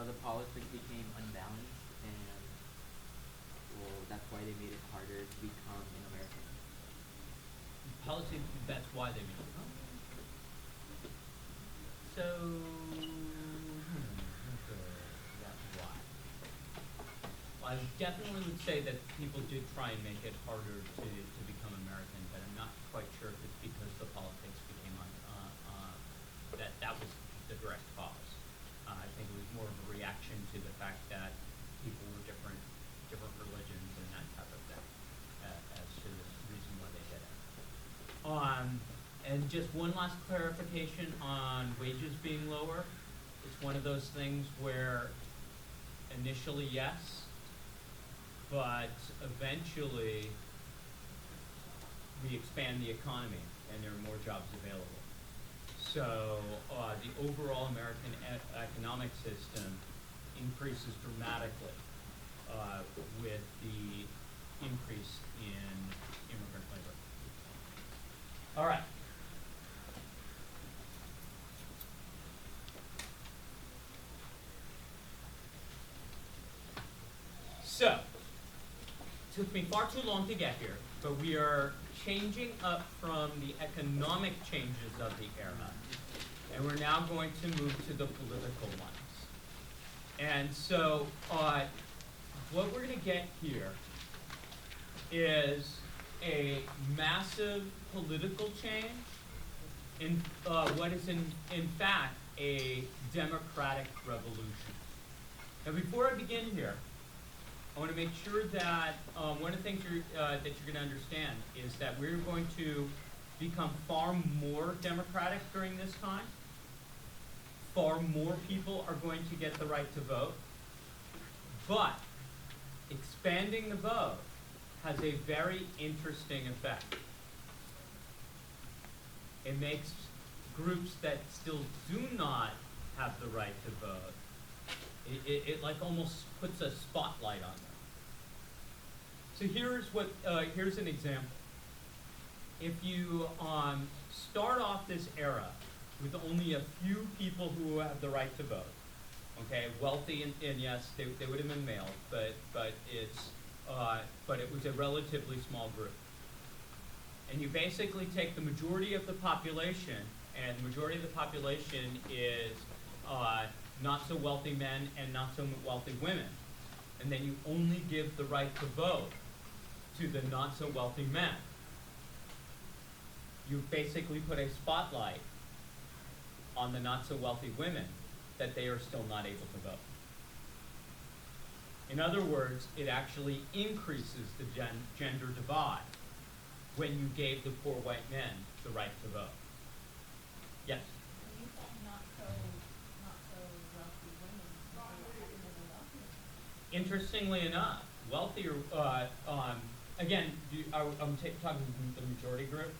The politics became unbalanced, and that's why they made it harder to become an American. Policy, that's why they made it. So, that's why. I definitely would say that people did try and make it harder to become American, but I'm not quite sure if it's because the politics became that was the direct cause. I think it was more of a reaction to the fact that people were different religions and that type of thing, as to the reason why they did it. And just one last clarification on wages being lower. It's one of those things where initially yes, but eventually we expand the economy and there are more jobs available. So the overall American economic system increases dramatically with the increase in immigrant labor. All right. So, took me far too long to get here, but we are changing up from the economic changes of the era, and we're now going to move to the political ones. And so, what we're going to get here is a massive political change in what is in fact a democratic revolution. Now, before I begin here, I want to make sure that one of the things that you're going to understand is that we're going to become far more democratic during this time. Far more people are going to get the right to vote. But expanding the vote has a very interesting effect. It makes groups that still do not have the right to vote, it like almost puts a spotlight on them. So here's an example. If you start off this era with only a few people who have the right to vote, okay, wealthy and yes, they would have been male, but it was a relatively small group. And you basically take the majority of the population, and the majority of the population is not so wealthy men and not so wealthy women, and then you only give the right to vote to the not so wealthy men. You basically put a spotlight on the not so wealthy women that they are still not able to vote. In other words, it actually increases the gender divide when you gave the poor white men the right to vote. Yes? You said not so wealthy women. Interestingly enough, wealthier, again, I'm talking the majority group,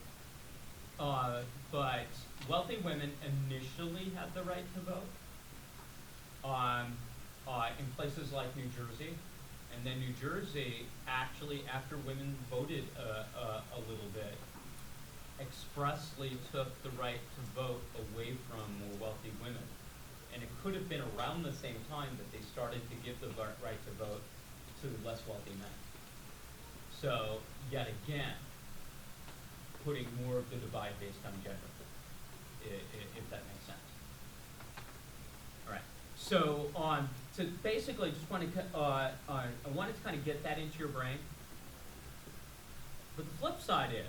but wealthy women initially had the right to vote in places like New Jersey. And then New Jersey, actually, after women voted a little bit, expressly took the right to vote away from more wealthy women. And it could have been around the same time that they started to give the right to vote to less wealthy men. So, yet again, putting more of the divide based on gender, if that makes sense. All right. So, so basically, just want to I wanted to kind of get that into your brain. But the flip side is,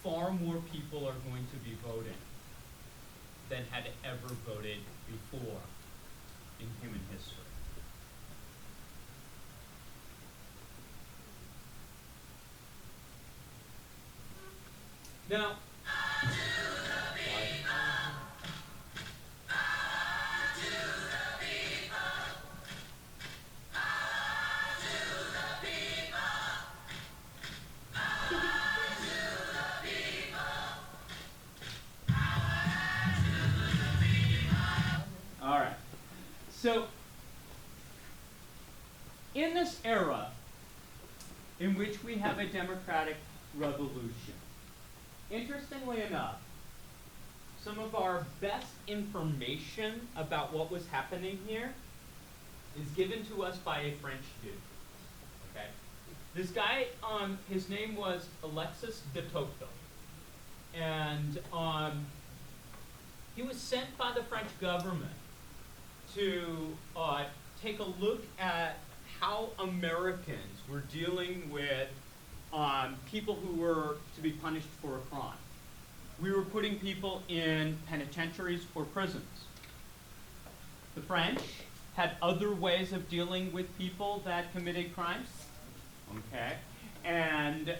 far more people are going to be voting than had ever voted before in human history. Now, all right. So, in this era in which we have a democratic revolution, interestingly enough, some of our best information about what was happening here is given to us by a French dude. Okay? This guy, his name was Alexis de Tocqueville. And he was sent by the French government to take a look at how Americans were dealing with people who were to be punished for a crime. We were putting people in penitentiaries or prisons. The French had other ways of dealing with people that committed crimes, okay? And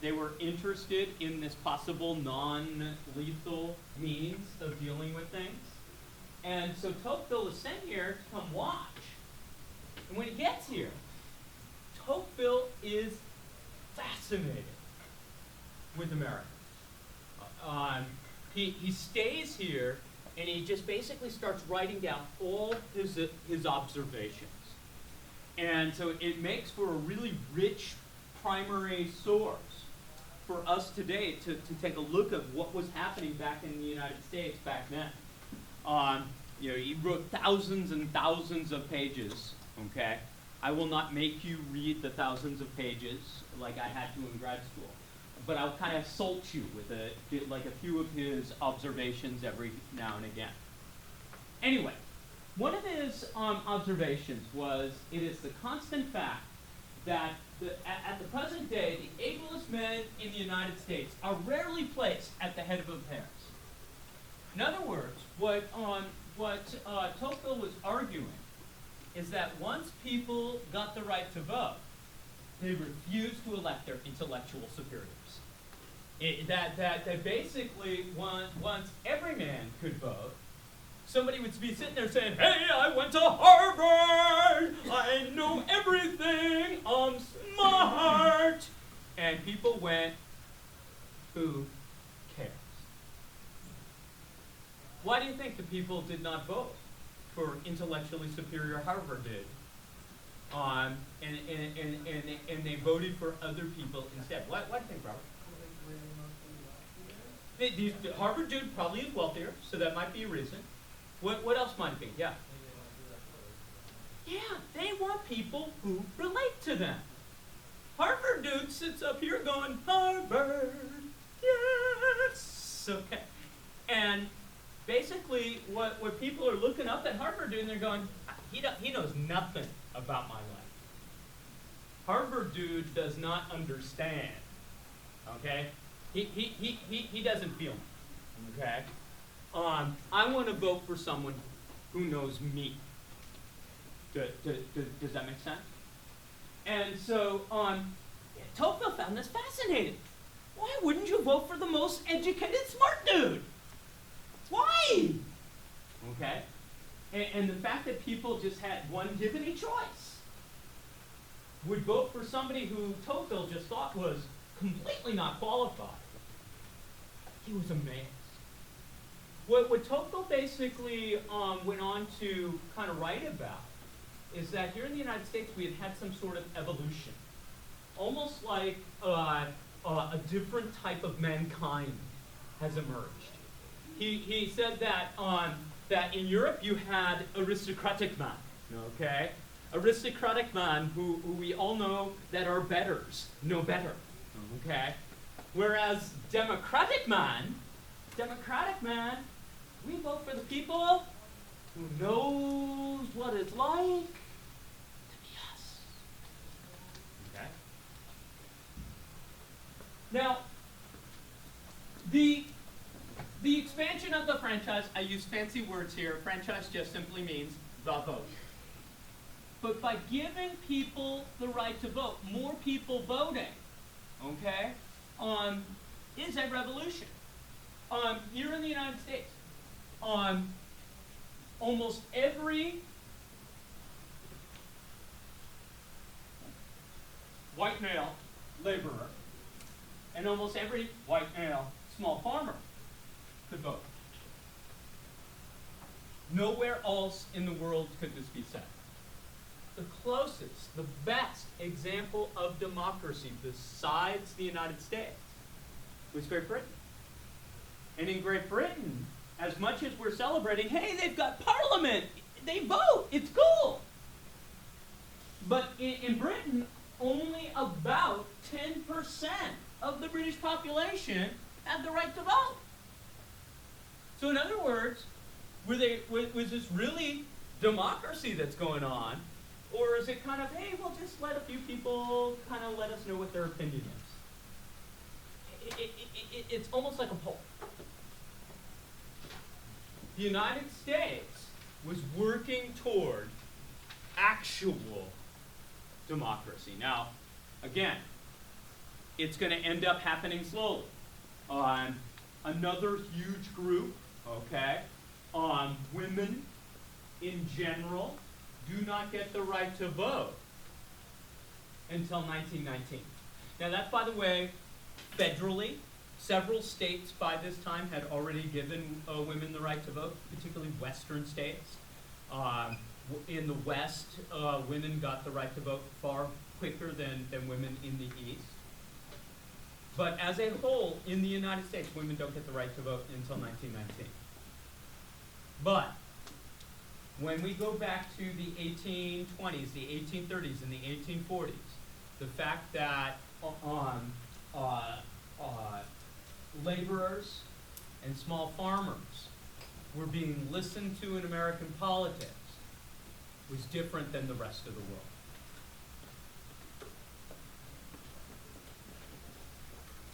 they were interested in this possible non-lethal means of dealing with things. And so Tocqueville is sent here to come watch. And when he gets here, Tocqueville is fascinated with America. He stays here and he just basically starts writing down all his observations. And so it makes for a really rich primary source for us today to take a look at what was happening back in the United States back then. He wrote thousands and thousands of pages, okay? I will not make you read the thousands of pages like I had to in grad school, but I'll kind of salt you with a few of his observations every now and again. Anyway, one of his observations was, it is the constant fact that at the present day, the ablest men in the United States are rarely placed at the head of affairs. In other words, what Tocqueville was arguing is that once people got the right to vote, they refused to elect their intellectual superiors. That basically, once every man could vote, somebody would be sitting there saying, "Hey, I went to Harvard! I know everything! I'm smart!" And people went, "Who cares?" Why do you think the people did not vote for intellectually superior Harvard did? And they voted for other people instead. Why do you think, Robert? Harvard dude probably is wealthier, so that might be a reason. What else might it be? Yeah. Yeah, they want people who relate to them. Harvard dude sits up here going, "Harvard, yes." Okay. And basically, what people are looking up at Harvard dude and they're going, he knows nothing about my life. Harvard dude does not understand. Okay? He doesn't feel me. Okay? I want to vote for someone who knows me. Does that make sense? And so Tocqueville found this fascinating. Why wouldn't you vote for the most educated smart dude? Why? Okay? And the fact that people just had one given a choice would vote for somebody who Tocqueville just thought was completely not qualified. He was amazed. What Tocqueville basically went on to kind of write about is that here in the United States we had some sort of evolution. Almost like a different type of mankind has emerged. He said that that in Europe you had aristocratic men, okay? Aristocratic men who we all know that are betters, know better, okay? Whereas democratic man, we vote for the people who knows what it's like to be us. Okay? Now, the expansion of the franchise, I use fancy words here. Franchise just simply means the vote. But by giving people the right to vote, more people voting, okay, is a revolution. Here in the United States, almost every white male laborer and almost every white male small farmer could vote. Nowhere else in the world could this be said. The closest, the best example of democracy besides the United States was Great Britain. And in Great Britain, as much as we're celebrating, hey, they've got parliament, they vote, it's cool. But in Britain, only about 10% of the British population had the right to vote. So in other words, was this really democracy that's going on, or is it kind of, hey, we'll just let a few people kind of let us know what their opinion is? It's almost like a poll. The United States was working toward actual democracy. Now, again, it's going to end up happening slowly. Another huge group, okay, women in general do not get the right to vote until 1919. Now that's, by the way, federally. Several states by this time had already given women the right to vote, particularly Western states. In the West, women got the right to vote far quicker than women in the East. But as a whole, in the United States, women don't get the right to vote until 1919. But when we go back to the 1820s, the 1830s, and the 1840s, the fact that laborers and small farmers were being listened to in American politics was different than the rest of the world.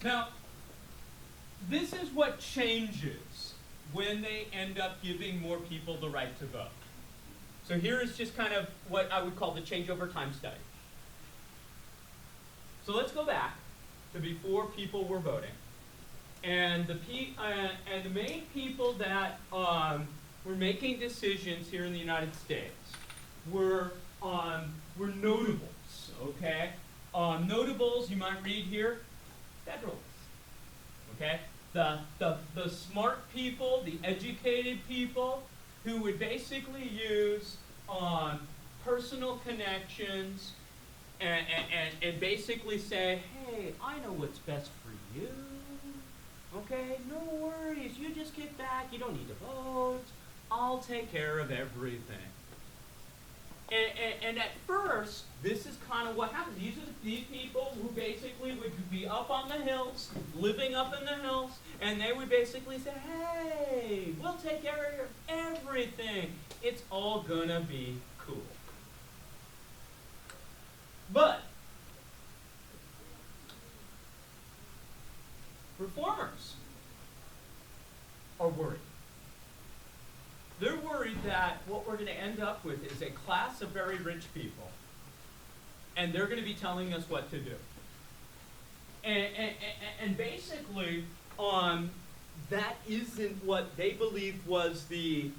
Now, this is what changes when they end up giving more people the right to vote. So here is just kind of what I would call the change over time study. So let's go back to before people were voting. And the main people that were making decisions here in the United States were notables, okay? Notables, you might read here, Federalists, okay? The smart people, the educated people who would basically use personal connections and basically say, hey, I know what's best for you. Okay, no worries, you just get back, you don't need to vote, I'll take care of everything. And at first, this is kind of what happens. These people who basically would be up on the hills, living up in the hills, and they would basically say, hey, we'll take care of everything. It's all gonna be cool. But reformers are worried. They're worried that what we're going to end up with is a class of very rich people, and they're going to be telling us what to do. And basically, that isn't what they believed was the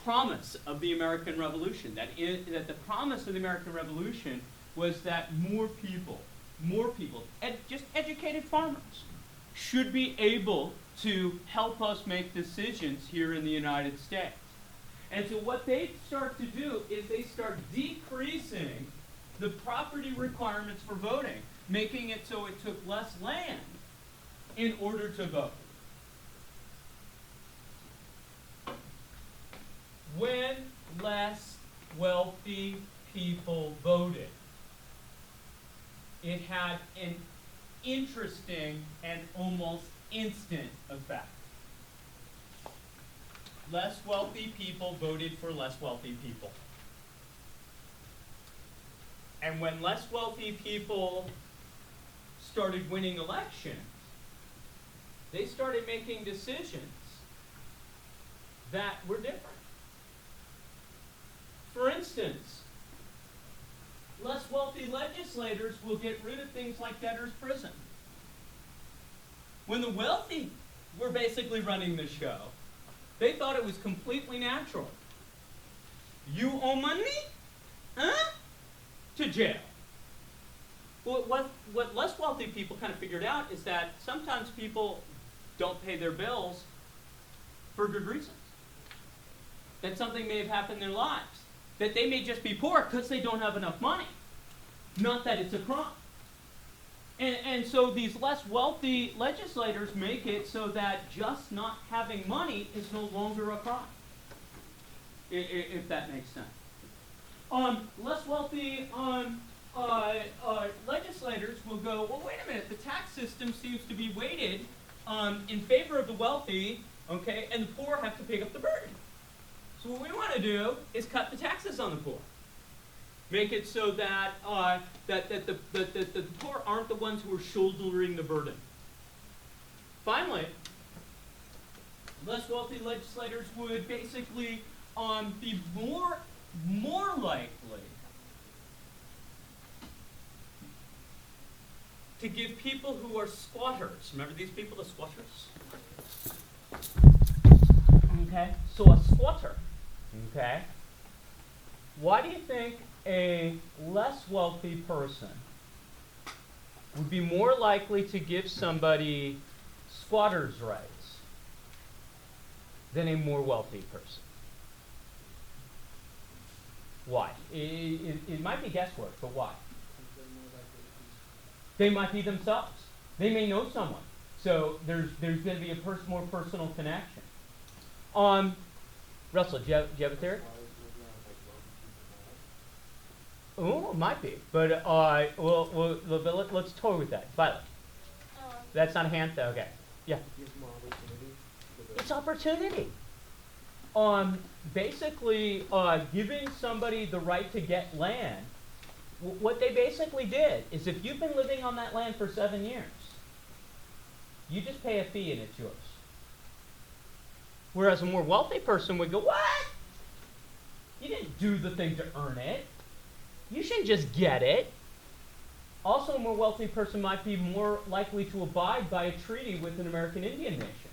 promise of the American Revolution. That the promise of the American Revolution was that more people, just educated farmers, should be able to help us make decisions here in the United States. And so what they start to do is they start decreasing the property requirements for voting, making it so it took less land in order to vote. When less wealthy people voted, it had an interesting and almost instant effect. Less wealthy people voted for less wealthy people. And when less wealthy people started winning elections, they started making decisions that were different. For instance, less wealthy legislators will get rid of things like debtor's prison. When the wealthy were basically running the show, they thought it was completely natural. You owe money? Huh? To jail. Well, what less wealthy people kind of figured out is that sometimes people don't pay their bills for good reasons. That something may have happened in their lives. That they may just be poor because they don't have enough money. Not that it's a crime. And so these less wealthy legislators make it so that just not having money is no longer a crime, if that makes sense. Less wealthy legislators will go, well, wait a minute, the tax system seems to be weighted in favor of the wealthy, okay, and the poor have to pick up the burden. So what we want to do is cut the taxes on the poor. Make it so that that the poor aren't the ones who are shouldering the burden. Finally, less wealthy legislators would basically be more likely to give people who are squatters. Remember these people, the squatters? Okay, so a squatter. Okay. Why do you think a less wealthy person would be more likely to give somebody squatters' rights than a more wealthy person? Why? It might be guesswork, but why? They might be themselves. They may know someone. So there's going to be a more personal connection. Russell, do you have a theory? Oh, it might be. But let's toy with that. Violet. That's not a hand? Okay. Yeah. It's opportunity. Basically, giving somebody the right to get land, what they basically did is if you've been living on that land for 7 years, you just pay a fee and it's yours. Whereas a more wealthy person would go, what? You didn't do the thing to earn it. You shouldn't just get it. Also, a more wealthy person might be more likely to abide by a treaty with an American Indian nation.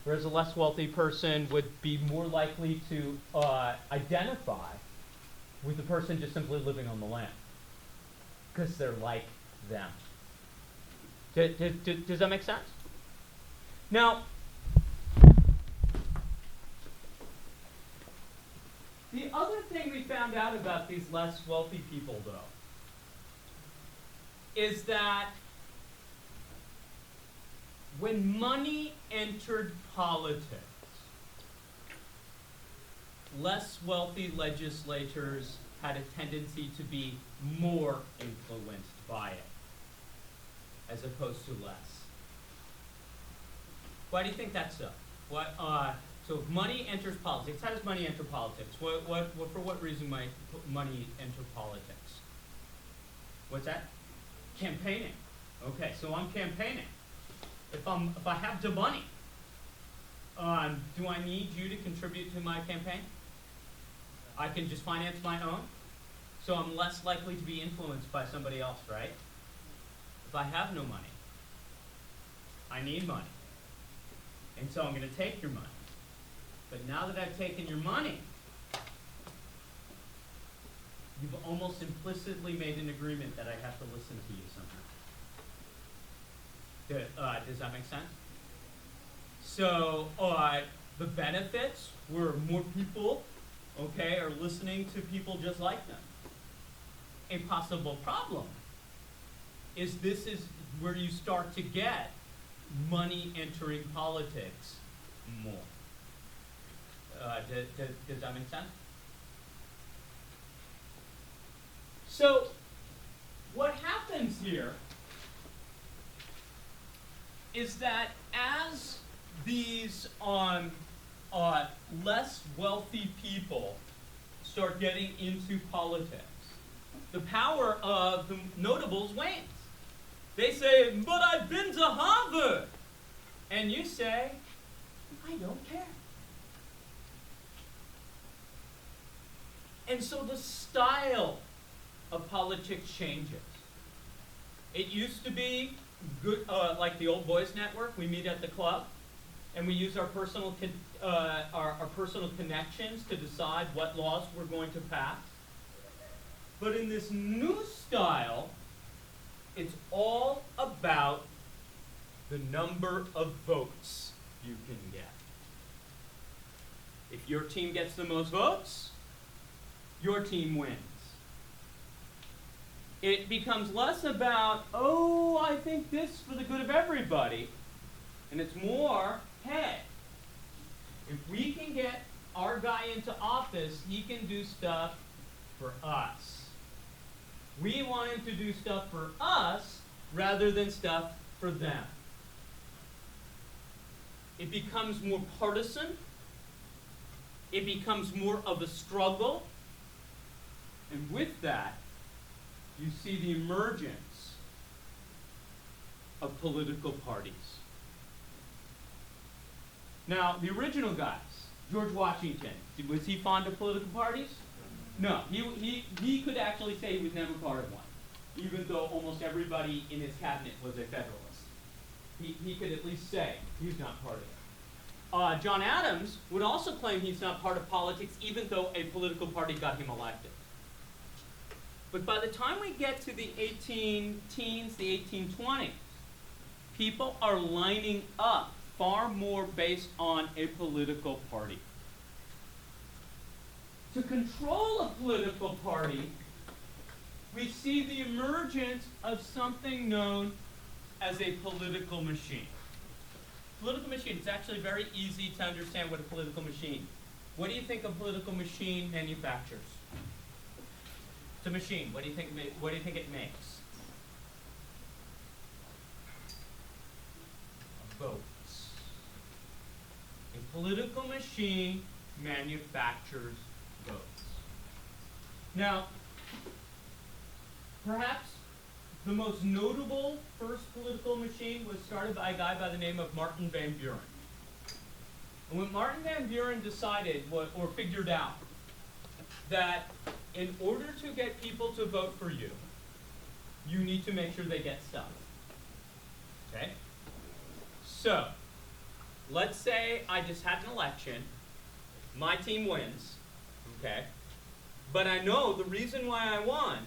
Whereas a less wealthy person would be more likely to identify with the person just simply living on the land. Because they're like them. Does that make sense? Now, the other thing we found out about these less wealthy people, though, is that when money entered politics, less wealthy legislators had a tendency to be more influenced by it, as opposed to less. Why do you think that's so? So if money enters politics, how does money enter politics? For what reason might money enter politics? What's that? Campaigning. Okay, so I'm campaigning. If I have the money, do I need you to contribute to my campaign? I can just finance my own, so I'm less likely to be influenced by somebody else, right? If I have no money, I need money, and so I'm going to take your money. But now that I've taken your money, you've almost implicitly made an agreement that I have to listen to you somehow. Does that make sense? So the benefits were more people, okay, are listening to people just like them. A possible problem is this is where you start to get money entering politics more. Does that make sense? So what happens here is that as these less wealthy people start getting into politics, the power of the notables wanes. They say, but I've been to Harvard. And you say, I don't care. And so the style of politics changes. It used to be good, like the old boys network. We meet at the club, and we use our personal personal connections to decide what laws we're going to pass. But in this new style, it's all about the number of votes you can get. If your team gets the most votes, your team wins. It becomes less about, oh, I think this for the good of everybody, and it's more, hey, if we can get our guy into office, he can do stuff for us. We want him to do stuff for us rather than stuff for them. It becomes more partisan, it becomes more of a struggle. And with that, you see the emergence of political parties. Now, the original guys, George Washington, was he fond of political parties? No, he could actually say he was never part of one, even though almost everybody in his cabinet was a Federalist. He could at least say he's not part of it. John Adams would also claim he's not part of politics, even though a political party got him elected. But by the time we get to the 18-teens, the 1820s, people are lining up far more based on a political party. To control a political party, we see the emergence of something known as a political machine. Political machine, it's actually very easy to understand what a political machine. What do you think a political machine manufactures? It's a machine. What do you think it makes? Votes. A political machine manufactures votes. Now, perhaps the most notable first political machine was started by a guy by the name of Martin Van Buren. And when Martin Van Buren decided, or figured out, that in order to get people to vote for you, you need to make sure they get stuff. Okay? So, let's say I just had an election, my team wins, okay? But I know the reason why I won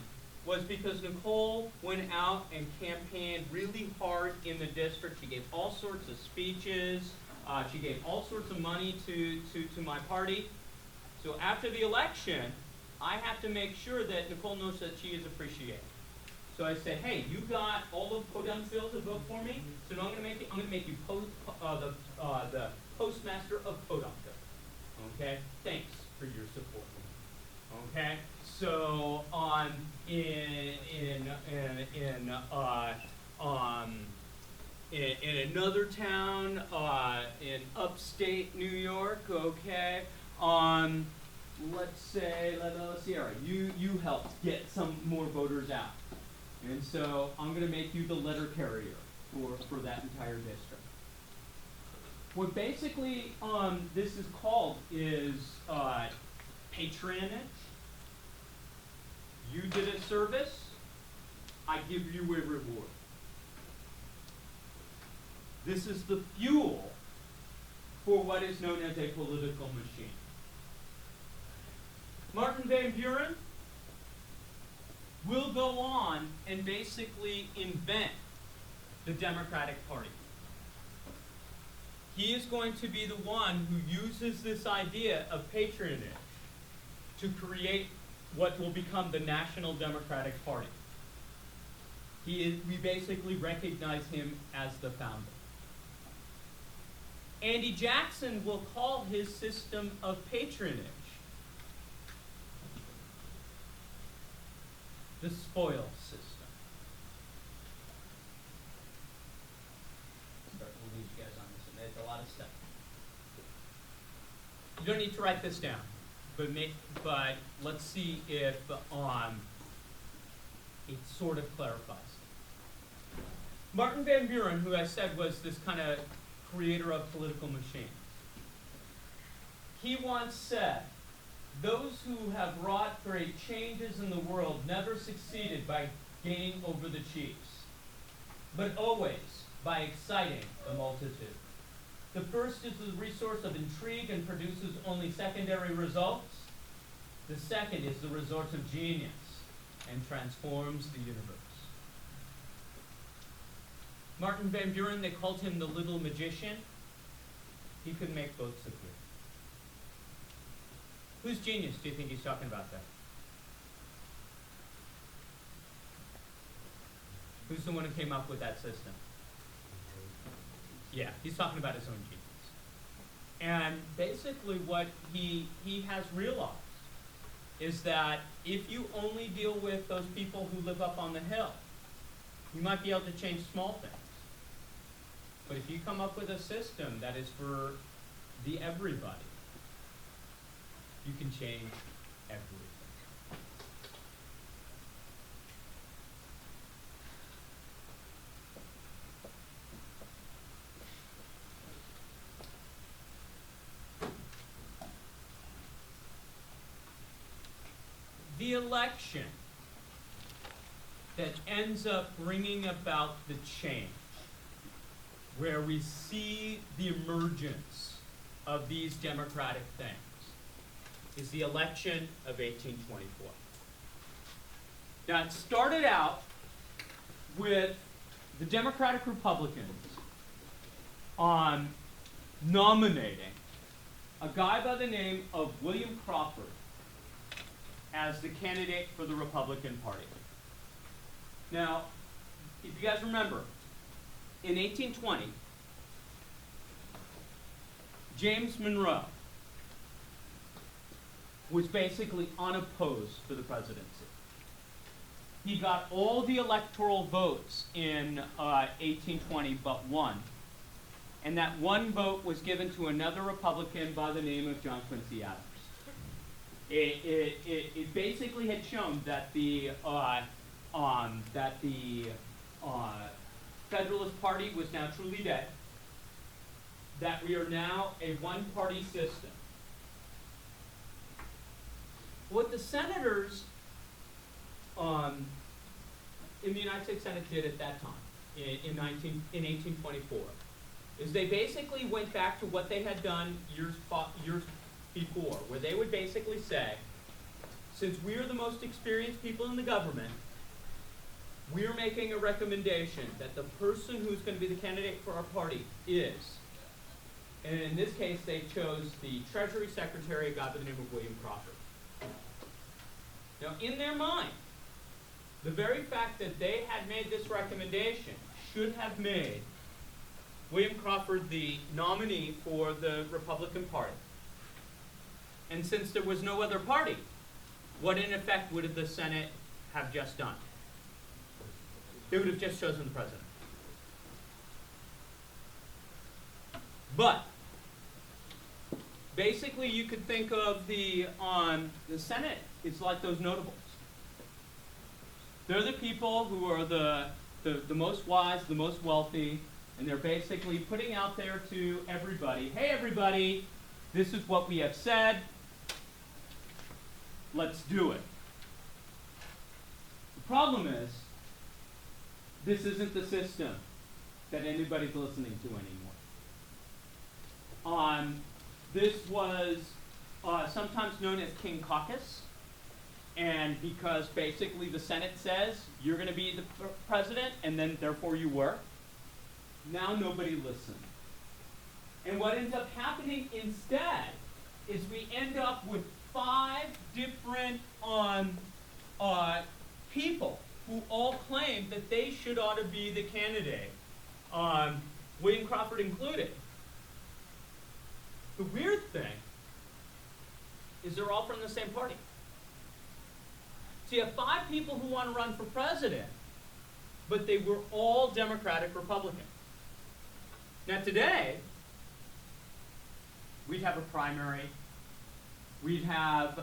was because Nicole went out and campaigned really hard in the district. She gave all sorts of speeches. She gave all sorts of money to my party. So after the election, I have to make sure that Nicole knows that she is appreciated. So I said, hey, you got all of Podunkville to vote for me, so now I'm going to make you the postmaster of Podunkville. Okay? Thanks for your support. Okay? So in another town in upstate New York, okay, let's say La Sierra, you helped get some more voters out, and so I'm going to make you the letter carrier for that entire district. What basically this is called is patronage. You did a service, I give you a reward. This is the fuel for what is known as a political machine. Martin Van Buren will go on and basically invent the Democratic Party. He is going to be the one who uses this idea of patronage to create what will become the National Democratic Party. We basically recognize him as the founder. Andy Jackson will call his system of patronage the spoils system. We'll leave you guys on this one. There's a lot of stuff. You don't need to write this down, but let's see if it sort of clarifies. Martin Van Buren, who I said was this kind of creator of political machine, he once said, "Those who have wrought great changes in the world never succeeded by gaining over the chiefs, but always by exciting the multitude. The first is the resource of intrigue and produces only secondary results. The second is the resource of genius and transforms the universe." Martin Van Buren, they called him the little magician. He could make votes appear. Whose genius do you think he's talking about there? Who's the one who came up with that system? Yeah, he's talking about his own genius. And basically what he has realized is that if you only deal with those people who live up on the hill, you might be able to change small things. But if you come up with a system that is for the everybody, you can change everything. The election that ends up bringing about the change, where we see the emergence of these democratic things, is the election of 1824. Now, it started out with the Democratic Republicans nominating a guy by the name of William Crawford as the candidate for the Republican Party. Now, if you guys remember, in 1820, James Monroe was basically unopposed for the presidency. He got all the electoral votes in 1820 but one. And that one vote was given to another Republican by the name of John Quincy Adams. It basically had shown that the Federalist Party was now truly dead, that we are now a one-party system. What the senators in the United States Senate did at that time, in 1824, is they basically went back to what they had done years before, where they would basically say, since we are the most experienced people in the government, we're making a recommendation that the person who's going to be the candidate for our party is, and in this case they chose the Treasury Secretary, a guy by the name of William Crawford. Now, in their mind, the very fact that they had made this recommendation should have made William Crawford the nominee for the Republican Party. And since there was no other party, what in effect would the Senate have just done? They would have just chosen the president. But basically, you could think of the Senate. It's like those notables. They're the people who are the most wise, the most wealthy, and they're basically putting out there to everybody, hey everybody, this is what we have said, let's do it. The problem is, this isn't the system that anybody's listening to anymore. This was sometimes known as King Caucus, and because basically the Senate says you're going to be the president, and then therefore you were, now nobody listened. And what ends up happening instead is we end up with 5 different people who all claim that they should ought to be the candidate, William Crawford included. The weird thing is they're all from the same party. So you have 5 people who want to run for president, but they were all Democratic Republican. Now today, we'd have a primary, we'd have